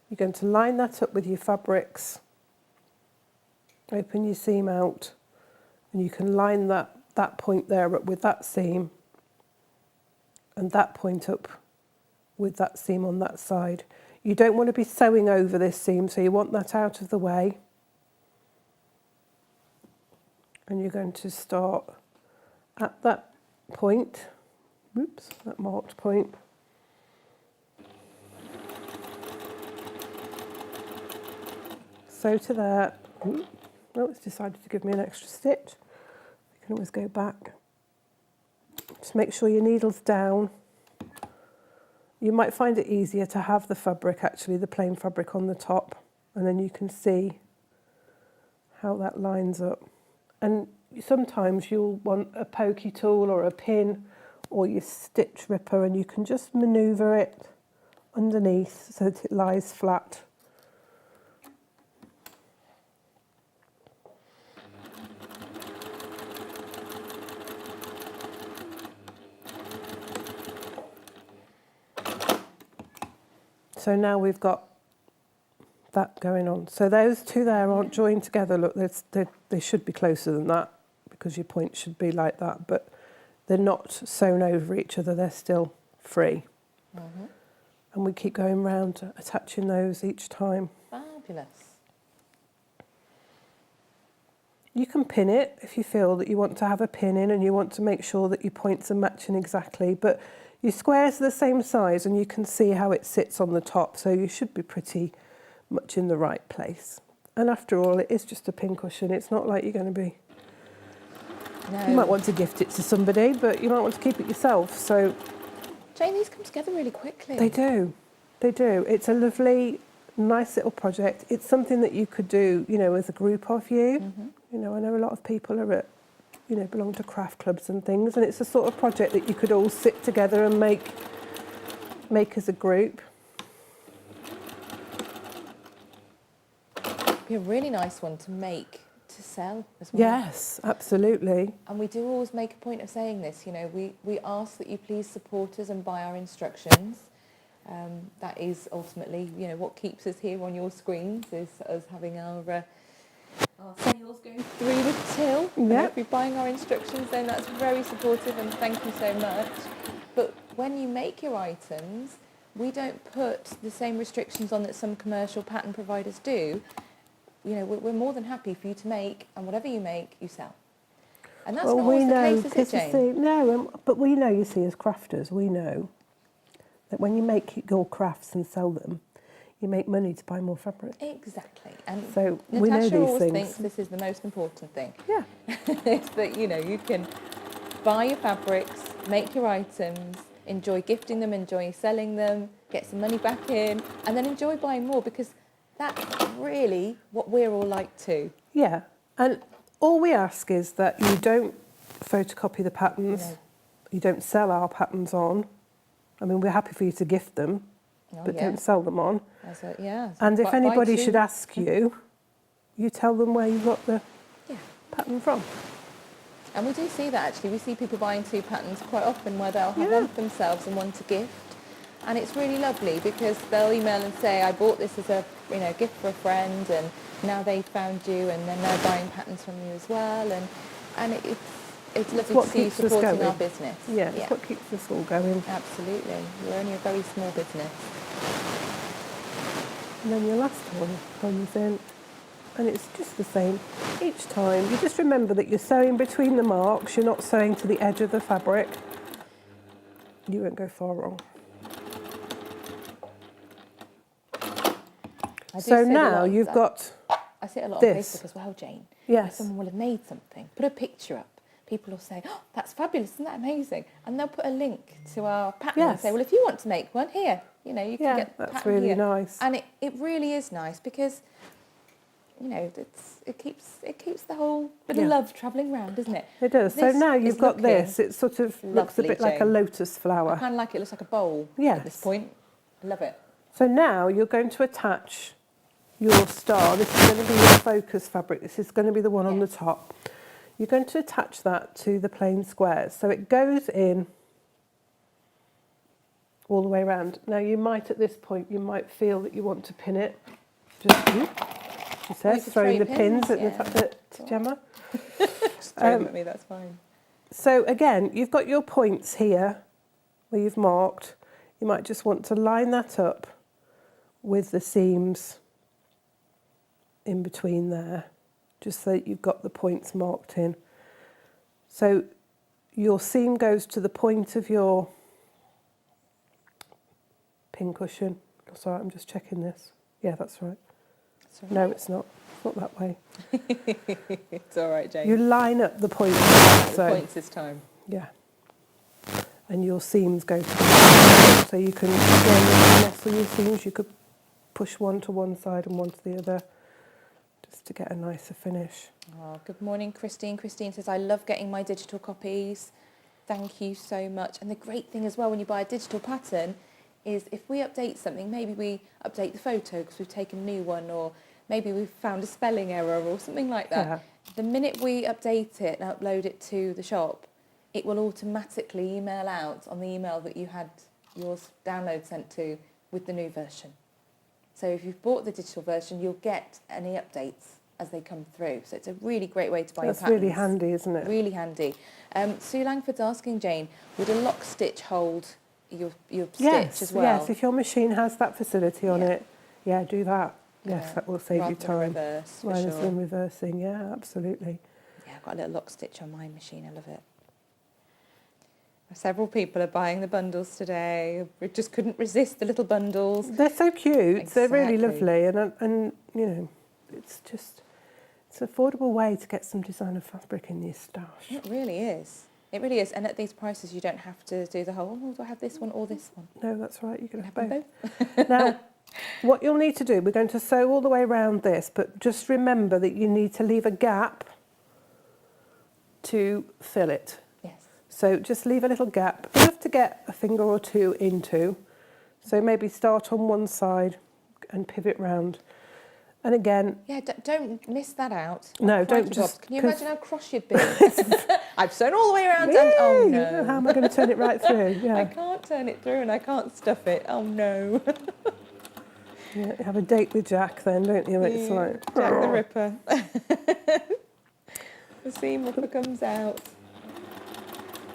you're going to line that up with your fabrics, open your seam out, and you can line that point there up with that seam and that point up with that seam on that side. You don't want to be sewing over this seam, so you want that out of the way. And you're going to start at that point, oops, that marked point. Sew to there. Oh, it's decided to give me an extra stitch. You can always go back. Just make sure your needle's down. You might find it easier to have the fabric, actually, the plain fabric on the top, and then you can see how that lines up. And sometimes you'll want a pokey tool or a pin or your stitch ripper, and you can just manoeuvre it underneath so that it lies flat. So now we've got that going on. So those two there aren't joined together. Look, they should be closer than that because your point should be like that, but they're not sewn over each other. They're still free. And we keep going round, attaching those each time. Fabulous. You can pin it if you feel that you want to have a pin in and you want to make sure that your points are matching exactly, but your squares are the same size and you can see how it sits on the top, so you should be pretty much in the right place. And after all, it is just a pincushion. It's not like you're going to be... No. You might want to gift it to somebody, but you might want to keep it yourself. So, Jane, these come together really quickly. They do. They do. It's a lovely, nice little project. It's something that you could do, you know, as a group of you. You know, I know a lot of people are at, you know, belong to craft clubs and things, and it's a sort of project that you could all sit together and make as a group. Be a really nice one to make to sell as well. Yes, absolutely. And we do always make a point of saying this, you know, we ask that you please support us and buy our instructions. That is ultimately, you know, what keeps us here on your screens, is us having our Our sales going through the till. Yeah. If you're buying our instructions, then that's very supportive, and thank you so much. But when you make your items, we don't put the same restrictions on that some commercial pattern providers do. You know, we're more than happy for you to make, and whatever you make, you sell. And that's not always the case, is it, Jane? No, but we know, you see, as crafters, we know that when you make your crafts and sell them, you make money to buy more fabric. Exactly. And so Natasha we know these always things. thinks this is the most important thing. Yeah. It's that, you know, you can buy your fabrics, make your items, enjoy gifting them, enjoy selling them, get some money back in, and then enjoy buying more, because that's really what we're all like too. Yeah. And all we ask is that you don't photocopy the patterns, No. you don't sell our patterns on. I mean, we're happy for you to gift them, but don't sell them on. And if anybody should ask you, you tell them where you got the pattern from. And we do see that, actually. We see people buying 2 patterns quite often, where they'll have one for themselves and one to gift. And it's really lovely, because they'll email and say, I bought this as a gift for a friend, and now they found you, and then they're buying patterns from you as well. And it's lovely to see you supporting our business. Yeah, it's what keeps us all going. Absolutely. We're only a very small business. And then your last one comes in, and it's just the same each time. You just remember that you're sewing between the marks, you're not sewing to the edge of the fabric. You won't go far wrong. So now you've got I see it a lot this. on Facebook as well, Jane. Yes. Someone will have made something, put a picture up. People will say, oh, that's fabulous, isn't that amazing? And they'll put a link to our pattern and say, well, if you want to make one, here, you can get the that's pattern really here. nice. And it really is nice, because, it keeps the whole bit of love travelling round, doesn't it? It does. So now you've got this. It sort of looks a bit like a lotus flower. I kind of like it. It looks like a bowl at this point. I love it. So now you're going to attach your star. This is going to be your focus fabric. This is going to be the one on the top. You're going to attach that to the plain squares. So it goes in all the way around. Now you might, at this point, you might feel that you want to pin it. Just, she says, throwing the pins at Gemma. Just throw them at me, that's fine. So again, you've got your points here where you've marked. You might just want to line that up with the seams in between there, just so that you've got the points marked in. So your seam goes to the point of your pincushion. Sorry, I'm just checking this. Yeah, that's right. That's No, it's not. It's not that way. It's all right, Jane. You line up the points. The points this time. Yeah. And your seams go to the so you can, again, if you nestle your seams, you could push one to one side and one to the other, just to get a nicer finish. Oh, good morning, Christine. Christine says, I love getting my digital copies. Thank you so much. And the great thing as well, when you buy a digital pattern, is if we update something, maybe we update the photo because we've taken a new one, or maybe we've found a spelling error or something like that. Yeah. The minute we update it and upload it to the shop, it will automatically email out on the email that you had your download sent to with the new version. So if you've bought the digital version, you'll get any updates as they come through. So it's a really great way to buy your patterns. That's really handy, isn't it? Really handy. Sue Langford's asking, Jane, would a lock stitch hold your stitch as well? Yes, if your machine has that facility on it, do that. Yes, that will save you time. Rather than reversing, yeah, absolutely. Yeah, I've got a little lock stitch on my machine. I love it. Several people are buying the bundles today. We just couldn't resist the little bundles. They're so cute. Exactly. They're really lovely, and it's an affordable way to get some designer fabric in your stash. It really is. It really is. And at these prices, you don't have to do the whole, do I have this one or this one? No, that's right. You can have both. Now, what you'll need to do, we're going to sew all the way around this, but just remember that you need to leave a gap to fill it. Yes. So just leave a little gap, enough to get a finger or two into. So maybe start on one side and pivot round. And again... Yeah, don't miss that out. No, don't just... Can you imagine how cross you'd be? I've sewn all the way around and... Oh, no. How am I going to turn it right through? Yeah. I can't turn it through and I can't stuff it. Oh, no. Yeah, you have a date with Jack then, don't you? It's like... Jack the Ripper. The seam ripper comes out.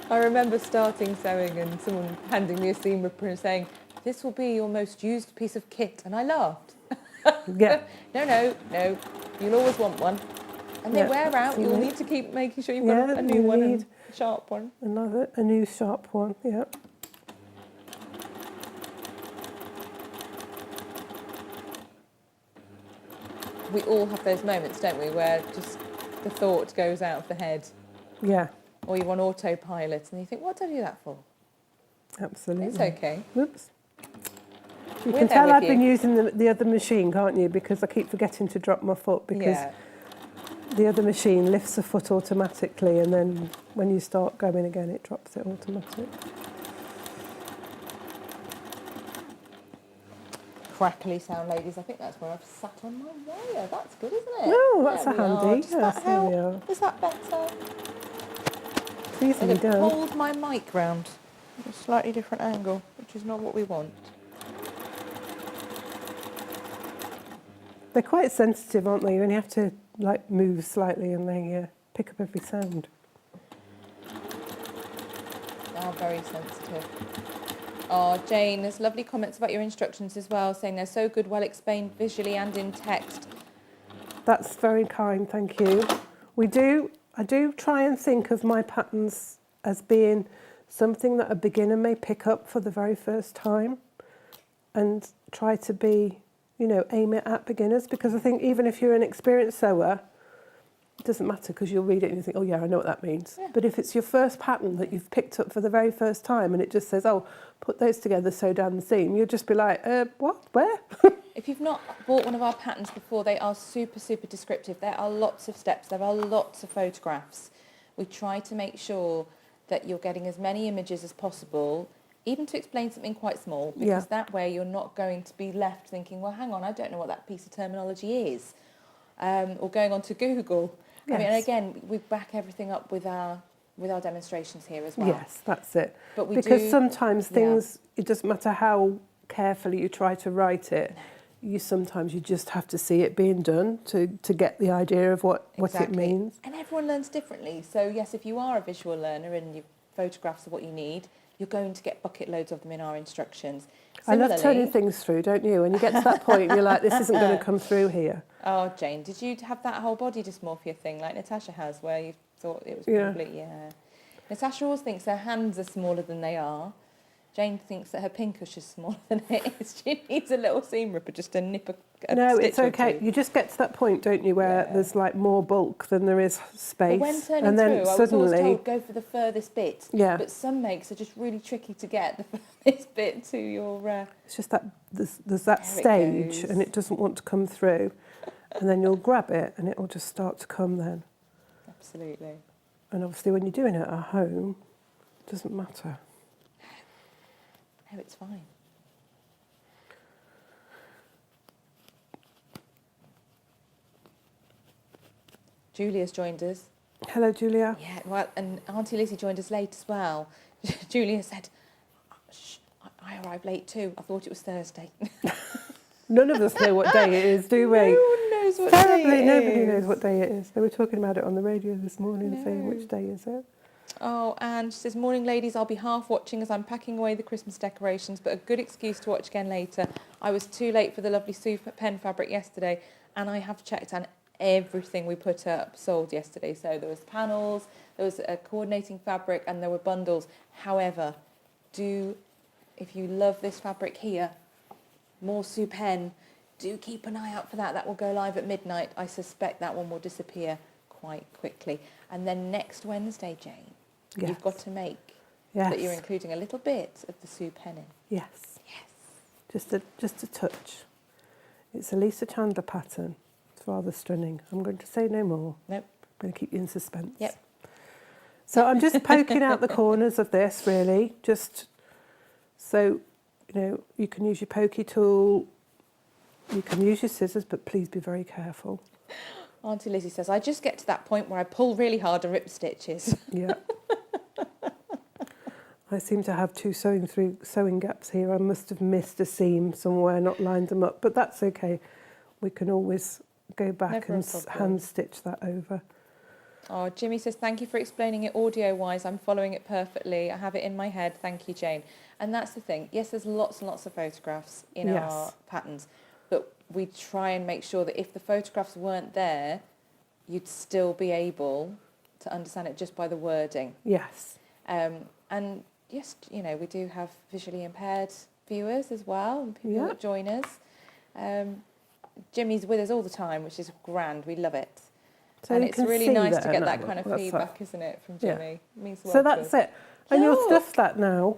I remember starting sewing and someone handing me a seam ripper and saying, "This will be your most used piece of kit." And I laughed. Yeah. No, you'll always want one. And they wear out, absolutely. you'll need to keep making sure you've got a new one and a sharp one. A new sharp one, yeah. We all have those moments, don't we, where just the thought goes out of the head. Yeah. Or you're on autopilot and you think, what did I do that for? Absolutely. It's okay. Whoops. You can tell I've been using the other machine, can't you? Because I keep forgetting to drop my foot because the other machine lifts the foot automatically, and then when you start going again, it drops it automatically. Crackly sound, ladies. I think that's where I've sat on my wire. That's good, isn't it? Oh, that's a handy. Yes, there we are. Is that better? It's easily and it done. pulled my mic round at a slightly different angle, which is not what we want. They're quite sensitive, aren't they? You only have to like move slightly and they pick up every sound. They are very sensitive. Oh, Jane, there's lovely comments about your instructions as well, saying they're so good, well explained visually and in text. That's very kind, thank you. I do try and think of my patterns as being something that a beginner may pick up for the very first time, and try to be, aim it at beginners, because I think even if you're an experienced sewer, it doesn't matter because you'll read it and you think, oh yeah, I know what that means. Yeah. But if it's your first pattern that you've picked up for the very first time and it just says, oh, put those together, sew down the seam, you'll just be like, what, where? If you've not bought one of our patterns before, they are super, super descriptive. There are lots of steps, there are lots of photographs. We try to make sure that you're getting as many images as possible, even to explain something quite small, because that way you're not going to be left thinking, well, hang on, I don't know what that piece of terminology is. Or going on to Google. Yes. I mean, and again, we back everything up with our demonstrations here as well. Yes, that's it. But because sometimes things, it doesn't matter how carefully you try to write it, sometimes you just have to see it being done to get the idea of what it means. And everyone learns differently. So yes, if you are a visual learner and you've photographs of what you need, you're going to get bucket loads of them in our instructions. Similarly, I love turning things through, don't you? When you get to that point, you're like, this isn't going to come through here. Oh, Jane, did you have that whole body dysmorphia thing like Natasha has, where you thought it was probably, Natasha always thinks her hands are smaller than they are. Jane thinks that her pincushion is smaller than it is. She needs a little seam ripper just to nip a No, stitch it's okay. You just get to that point, don't you, where there's like more bulk than there is space. Well, when turning through, I was always told go for the furthest bit. Yeah. But some makes are just really tricky to get the furthest bit to your... It's just that there's that stage and it doesn't want to come through. And then you'll grab it and it will just start to come then. Absolutely. And obviously when you're doing it at home, it doesn't matter. No, it's fine. Julia's joined us. Hello, Julia. Yeah, well, and Auntie Lizzie joined us late as well. Julia said, I arrived late too. I thought it was Thursday. None of us know what day it is, do we? No one knows what day it is. Nobody knows what day it is. They were talking about it on the radio this morning, saying which day is it. Oh, and she says, morning ladies, I'll be half watching as I'm packing away the Christmas decorations, but a good excuse to watch again later. I was too late for the lovely super pen fabric yesterday, and I have checked, and everything we put up sold yesterday. So there was panels, there was a coordinating fabric, and there were bundles. However, if you love this fabric here, more Sue pen, do keep an eye out for that. That will go live at midnight. I suspect that one will disappear quite quickly. And then next Wednesday, Jane, you've got to make that you're including a little bit of the Sue pen in. Yes. Just a touch. It's a Lisa Chandler pattern. It's rather stunning. I'm going to say no more. Nope. I'm going to keep you in suspense. Yep. So I'm just poking out the corners of this, really, just so, you can use your pokey tool, you can use your scissors, but please be very careful. Auntie Lizzie says, I just get to that point where I pull really hard and rip stitches. Yeah. I seem to have two sewing gaps here. I must have missed a seam somewhere, not lined them up, but that's okay. We can always go back and hand stitch that over. Oh, Jimmy says, thank you for explaining it audio-wise. I'm following it perfectly. I have it in my head. Thank you, Jane. And that's the thing. Yes, there's lots and lots of photographs in our patterns, but we try and make sure that if the photographs weren't there, you'd still be able to understand it just by the wording. Yes. And yes, you know, we do have visually impaired viewers as well, and people that join us. Jimmy's with us all the time, which is grand. We love it. So and it's really nice to get that kind of feedback, isn't it, from Jimmy? It means a lot so that's it. And you'll stuff that now.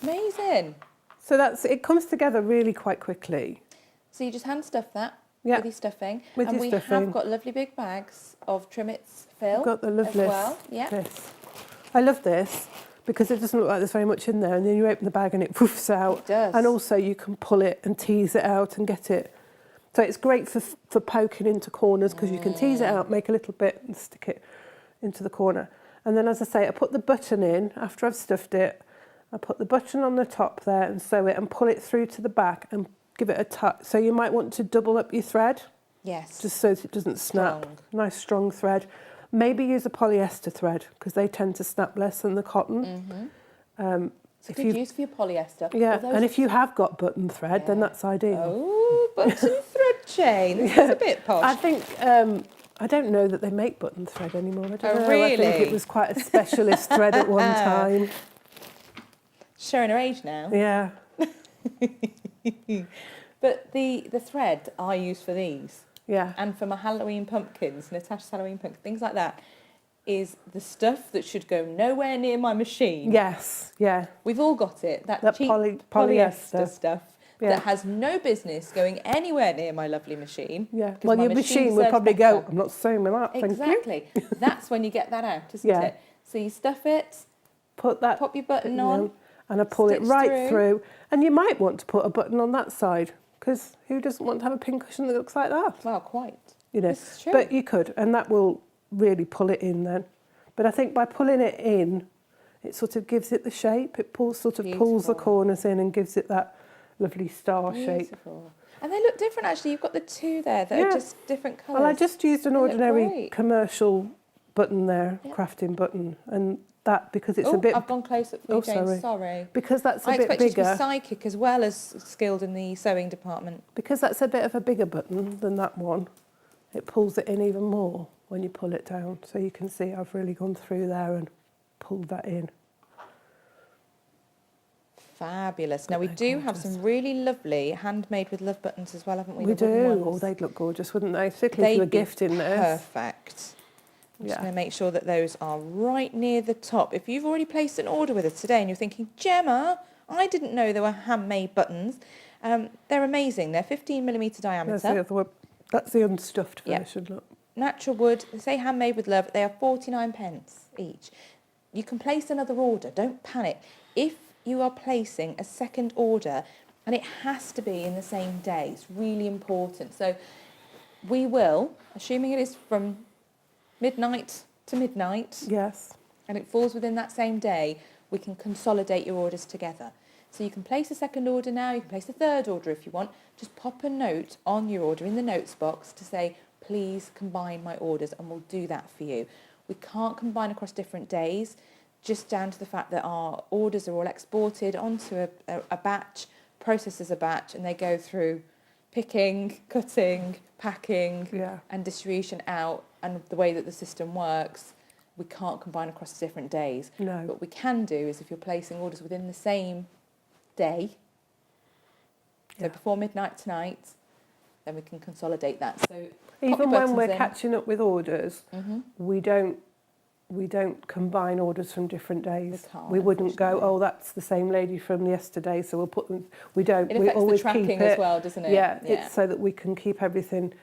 Amazing. So it comes together really quite quickly. So you just hand stuff that with your stuffing. And we have got lovely big bags of Trimmets fill. We've got the lovely as well. Yeah. This. I love this because it doesn't look like there's very much in there, and then you open the bag and it poofs out. It does. And also you can pull it and tease it out and get it. So it's great for poking into corners because you can tease it out, make a little bit and stick it into the corner. And then, as I say, I put the button in after I've stuffed it. I put the button on the top there and sew it and pull it through to the back and give it a tuck. So you might want to double up your thread. Yes. Just so that it doesn't snap. Strong. Nice strong thread. Maybe use a polyester thread because they tend to snap less than the cotton. It's a good use for your polyester. Yeah, and if you have got button thread, then that's ideal. Oh, button thread chain. This is a bit posh. I think, I don't know that they make button thread anymore. I don't know. Really? I think it was quite a specialist thread at one time. Showing her age now. Yeah. But the thread I use for these, and for my Halloween pumpkins, Natasha's Halloween pumpkins, things like that, is the stuff that should go nowhere near my machine. Yes, yeah. We've all got it. That cheap polyester stuff that has no business going anywhere near my lovely machine. Yeah. Well, your machine would probably go, I'm not sewing with that, thank you. Exactly. That's when you get that out, isn't it? So you stuff it, pop your button on, and I pull it right through. And you might want to put a button on that side because who doesn't want to have a pincushion that looks like that? Well, quite. You know, This is true. but you could, and that will really pull it in then. But I think by pulling it in, it sort of gives it the shape. It pulls the corners in and gives it that lovely star shape. And they look different actually. You've got the two there that are just different colours. Well, I just used an ordinary commercial button there, crafting button, and that because it's a bit. I've gone close up for you, Jane. Sorry. Because that's a bit bigger. I expect you to be psychic as well as skilled in the sewing department. Because that's a bit of a bigger button than that one. It pulls it in even more when you pull it down. So you can see I've really gone through there and pulled that in. Fabulous. Now we do have some really lovely handmade with love buttons as well, haven't we? We do. Oh, they'd look gorgeous, wouldn't they? Particularly if you were gifting this. Perfect. I'm just going to make sure that those are right near the top. If you've already placed an order with us today and you're thinking, Gemma, I didn't know there were handmade buttons. They're amazing. They're 15mm diameter. That's the unstuffed version. Look. Natural wood. They say handmade with love. They are 49p each. You can place another order. Don't panic. If you are placing a second order, and it has to be in the same day, it's really important. So we will, assuming it is from midnight to midnight, and it falls within that same day, we can consolidate your orders together. So you can place a second order now, you can place a third order if you want. Just pop a note on your order in the notes box to say, please combine my orders, and we'll do that for you. We can't combine across different days, just down to the fact that our orders are all exported onto a batch, processed as a batch, and they go through picking, cutting, packing, and distribution out. And the way that the system works, we can't combine across different days. No. What we can do is if you're placing orders within the same day, so before midnight tonight, then we can consolidate that. So even when we're catching up with orders, we don't combine orders from different days. We wouldn't go, oh, that's the same lady from yesterday, so we'll put them. We don't. It affects the tracking as well, doesn't it? Yeah, it's so that we can keep everything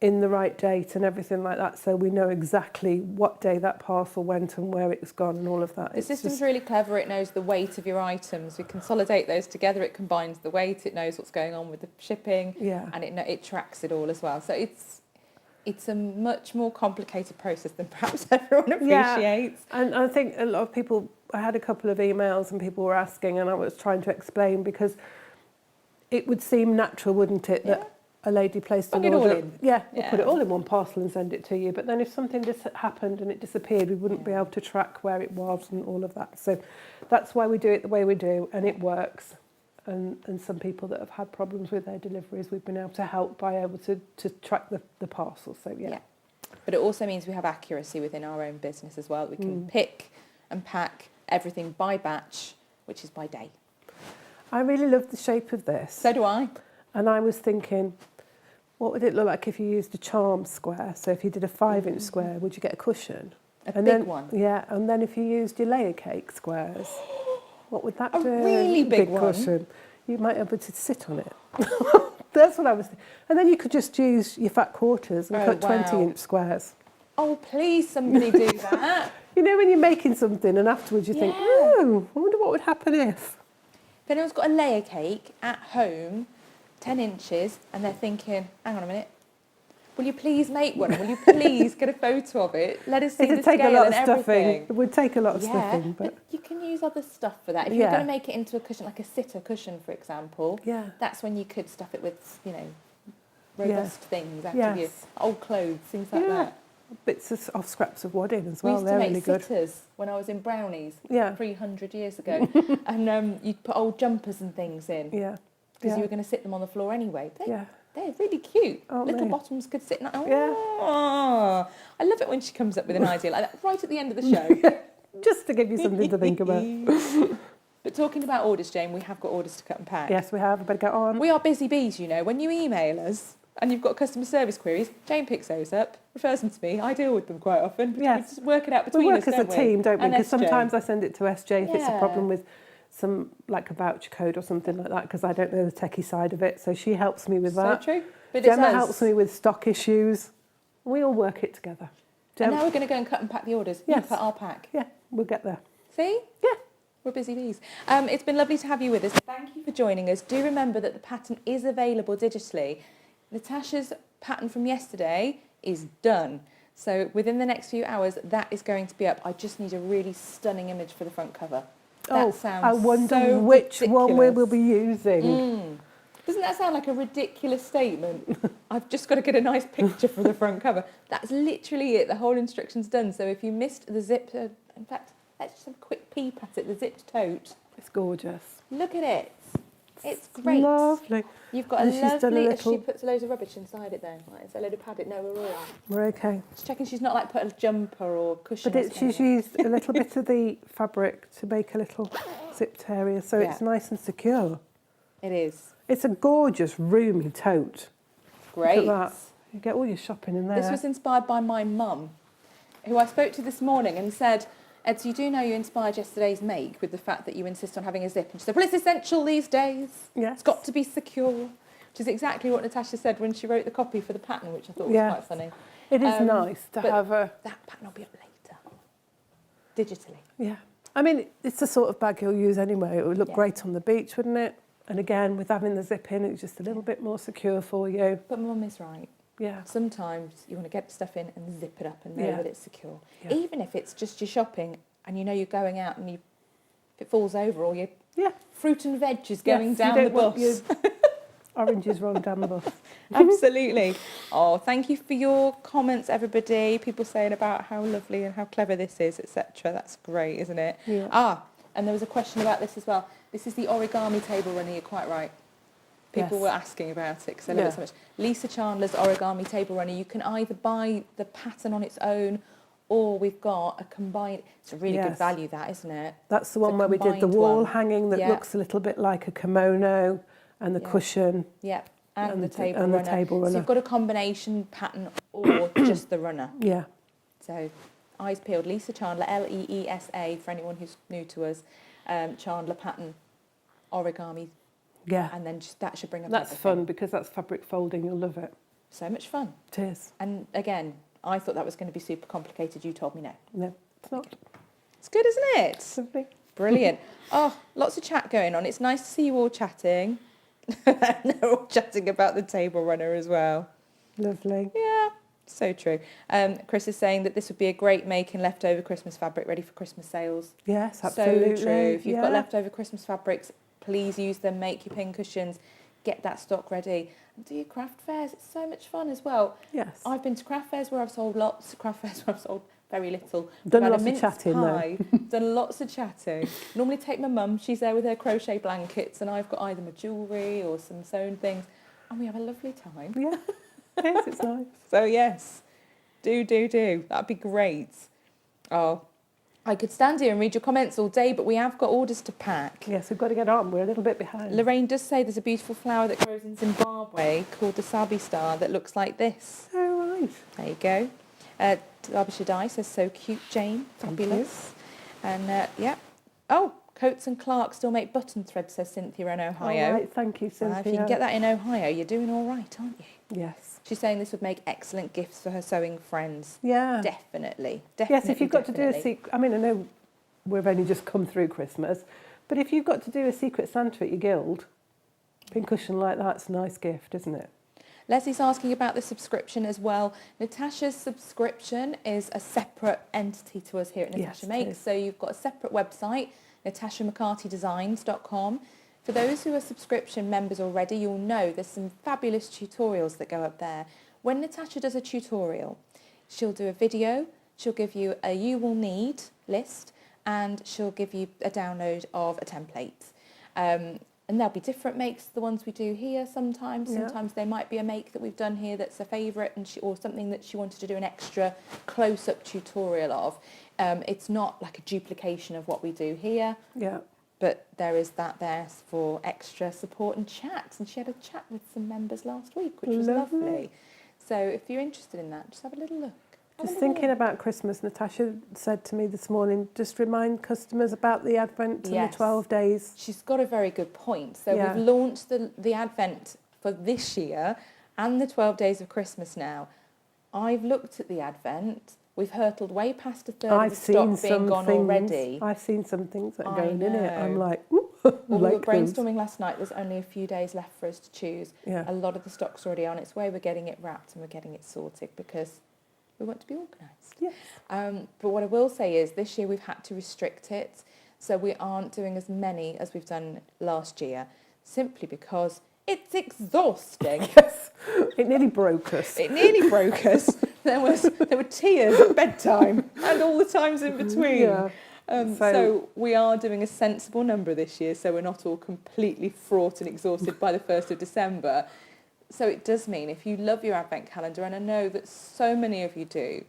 in the right date and everything like that, so we know exactly what day that parcel went and where it's gone and all of that. The system's really clever. It knows the weight of your items. We consolidate those together. It combines the weight. It knows what's going on with the shipping, and it tracks it all as well. So It's a much more complicated process than perhaps everyone appreciates. Yeah. And I think a lot of people, I had a couple of emails and people were asking, and I was trying to explain, because it would seem natural, wouldn't it, that a lady placed an order. We'll put it all in one parcel and send it to you. But then if something happened and it disappeared, we wouldn't be able to track where it was and all of that. So that's why we do it the way we do, and it works. And some people that have had problems with their deliveries, we've been able to help by able to track the parcel. So, yeah. But it also means we have accuracy within our own business as well. We can pick and pack everything by batch, which is by day. I really love the shape of this. So do I. And I was thinking, what would it look like if you used a charm square? So if you did a 5-inch square, would you get a cushion? A big one? Yeah, and then if you used your layer cake squares, what would that do? A really big one. Cushion. You might be able to sit on it. That's what I was thinking. And then you could just use your fat quarters and cut 20-inch squares. Oh, please, somebody do that. You know, when you're making something and afterwards you think, oh, I wonder what would happen if anyone's got a layer cake at home, 10 inches, and they're thinking, hang on a minute, will you please make one? Will you please get a photo of it? Let us see the scale and everything. It would take a lot of stuffing. But you can use other stuff for that. If you're going to make it into a cushion, like a sitter cushion, for example, that's when you could stuff it with, robust things after you. Old clothes, things like that. Bits of scraps of wood in as well. They're really good. We used to make sitters when I was in Brownies 300 years ago. And you'd put old jumpers and things in. Yeah. Because you were going to sit them on the floor anyway. They're really cute. Little bottoms could sit in that. I love it when she comes up with an idea like that right at the end of the show. Just to give you something to think about. But talking about orders, Jane, we have got orders to cut and pack. Yes, we have. I better get on. We are busy bees, When you email us and you've got customer service queries, Jane picks those up, refers them to me. I deal with them quite often. We just work it out between us, We work as a team, don't we? Because sometimes I send it to SJ if it's a problem with some, like a voucher code or something like that, because I don't know the techie side of it. So she helps me with that. So true. But Gemma helps me with stock issues. We all work it together. And now we're going to go and cut and pack the orders. Yes. You cut, I'll pack. Yeah, we'll get there. See? Yeah. We're busy bees. It's been lovely to have you with us. Thank you for joining us. Do remember that the pattern is available digitally. Natasha's pattern from yesterday is done. So within the next few hours, that is going to be up. I just need a really stunning image for the front cover. That sounds I wonder so which ridiculous. one we will be using. Doesn't that sound like a ridiculous statement? I've just got to get a nice picture for the front cover. That's literally it. The whole instruction's done. So if you missed the zip, in fact, let's just have a quick peep at it. The zipped tote. It's gorgeous. Look at it. It's great. Lovely. You've got a lovely... She puts loads of rubbish inside it though. Like, it's a load of padding. No, we're all right. We're okay. Just checking she's not like put a jumper or cushion. But she's used a little bit of the fabric to make a little zipped area, so it's nice and secure. It is. It's a gorgeous, roomy tote. Great. Look at that. You get all your shopping in there. This was inspired by my mum, who I spoke to this morning and said, Ed, so you do know you inspired yesterday's make with the fact that you insist on having a zip. And she said, well, it's essential these days. Yes. It's got to be secure. Which is exactly what Natasha said when she wrote the copy for the pattern, which I thought was quite funny. It is nice to have a... That pattern will be up later, digitally. Yeah. I mean, it's the sort of bag you'll use anyway. It would look great on the beach, wouldn't it? And again, with having the zip in, it's just a little bit more secure for you. But Mum is right. Yeah. Sometimes you want to get stuff in and zip it up and know that it's secure. Yeah. Even if it's just your shopping and you know you're going out and if it falls over or your fruit and veg is going down the bus. Oranges rolling down the bus. Absolutely. Oh, thank you for your comments, everybody. People saying about how lovely and how clever this is, etc. That's great, isn't it? Yeah. And there was a question about this as well. This is the origami table runner, you're quite right. People were asking about it because I love it so much. Lisa Chandler's origami table runner. You can either buy the pattern on its own or we've got a combined... It's a really good value, that, isn't it? That's the one where we did the wall hanging that looks a little bit like a kimono and the cushion. Yeah, and the table runner. So you've got a combination pattern or just the runner. Yeah. So, eyes peeled. Lisa Chandler, Leesa, for anyone who's new to us. Chandler pattern, origami. Yeah. And then that should bring up That's fun because that's fabric folding. You'll love it. So much fun. It is. And again, I thought that was going to be super complicated. You told me no. No, it's not. It's good, isn't it? Simply. Brilliant. Oh, lots of chat going on. It's nice to see you all chatting. And they're all chatting about the table runner as well. Lovely. Yeah. So true. Chris is saying that this would be a great making leftover Christmas fabric ready for Christmas sales. Yes, absolutely. So true. If you've got leftover Christmas fabrics, please use them, make your pincushions, get that stock ready. And do your craft fairs. It's so much fun as well. Yes. I've been to craft fairs where I've sold lots, craft fairs where I've sold very little. Done lots of chatting though. Done lots of chatting. Normally take my mum, she's there with her crochet blankets, and I've got either my jewellery or some sewn things, and we have a lovely time. Yeah. Yes, it's nice. So yes, do. That'd be great. Oh, I could stand here and read your comments all day, but we have got orders to pack. Yes, we've got to get on. We're a little bit behind. Lorraine does say there's a beautiful flower that grows in Zimbabwe called the Sabi Star that looks like this. Oh, right. There you go. Derbyshire Dye says, so cute, Jane. Fabulous. And, yeah. Oh, Coates and Clark still make button threads, says Cynthia in Ohio. All right, thank you, Cynthia. If you can get that in Ohio, you're doing all right, aren't you? Yes. She's saying this would make excellent gifts for her sewing friends. Yeah. Definitely. Yes, if you've got to do a secret... I mean, I know we've only just come through Christmas, but if you've got to do a Secret Santa at your guild, pincushion like that's a nice gift, isn't it? Leslie's asking about the subscription as well. Natasha's subscription is a separate entity to us here at Natasha Makes. So you've got a separate website, natashamccartydesigns.com. For those who are subscription members already, you'll know there's some fabulous tutorials that go up there. When Natasha does a tutorial, she'll do a video, she'll give you a you will need list, and she'll give you a download of a template. And there'll be different makes to the ones we do here sometimes. Yeah. Sometimes they might be a make that we've done here that's a favourite, and or something that she wanted to do an extra close-up tutorial of. It's not like a duplication of what we do here. Yeah. But there is that there for extra support and chat. And she had a chat with some members last week, which was lovely. So if you're interested in that, just have a little look. Just thinking about Christmas, Natasha said to me this morning, just remind customers about the Advent and the 12 days. She's got a very good point. So we've launched the Advent for this year and the 12 days of Christmas now. I've looked at the Advent. We've hurtled way past a third of the stock being gone already. I've seen some things that are going in it. I'm like, well, we were brainstorming last night. There's only a few days left for us to choose. Yeah. A lot of the stock's already on its way. We're getting it wrapped and we're getting it sorted because we want to be organised. Yes. But what I will say is this year we've had to restrict it. So we aren't doing as many as we've done last year, simply because it's exhausting. Yes. It nearly broke us. It nearly broke us. There were tears at bedtime and all the times in between. Yeah. So we are doing a sensible number this year, so we're not all completely fraught and exhausted by the 1st of December. So it does mean if you love your Advent calendar, and I know that so many of you do,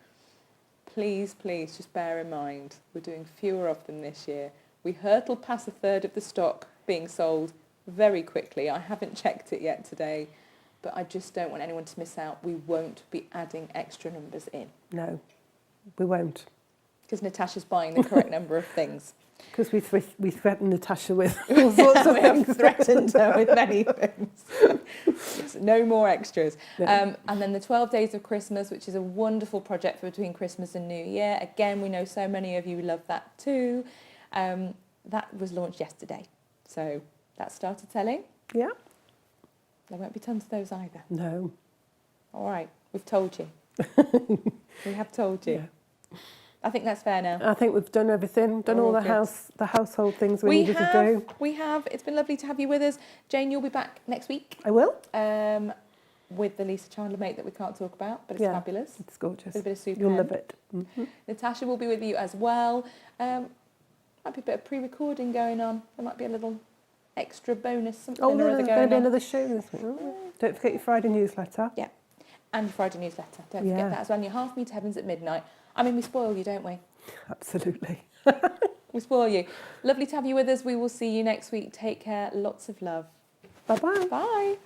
please just bear in mind we're doing fewer of them this year. We hurtled past a third of the stock being sold very quickly. I haven't checked it yet today, but I just don't want anyone to miss out. We won't be adding extra numbers in. No, we won't. Because Natasha's buying the correct number of things. Because we threatened Natasha with all sorts of things. We have threatened her with many things. No more extras. No. And then the 12 Days of Christmas, which is a wonderful project for between Christmas and New Year. Again, we know so many of you love that too. That was launched yesterday. So that started selling. Yeah. There won't be tons of those either. No. All right, we've told you. We have told you. Yeah. I think that's fair now. I think we've done everything, done all the household things we needed to do. We have. It's been lovely to have you with us. Jane, you'll be back next week. I will. With the Lisa Chandler make that we can't talk about, but it's fabulous. It's gorgeous. With a bit of soup. You'll love it. Mm-hmm. Natasha will be with you as well. Might be a bit of pre-recording going on. There might be a little extra bonus, something or other going on. There's going to be another show this week. Don't forget your Friday newsletter. Yeah, and your Friday newsletter. Don't forget that as well. And your Half Me to Heavens at midnight. I mean, we spoil you, don't we? Absolutely. We spoil you. Lovely to have you with us. We will see you next week. Take care. Lots of love. Bye-bye. Bye.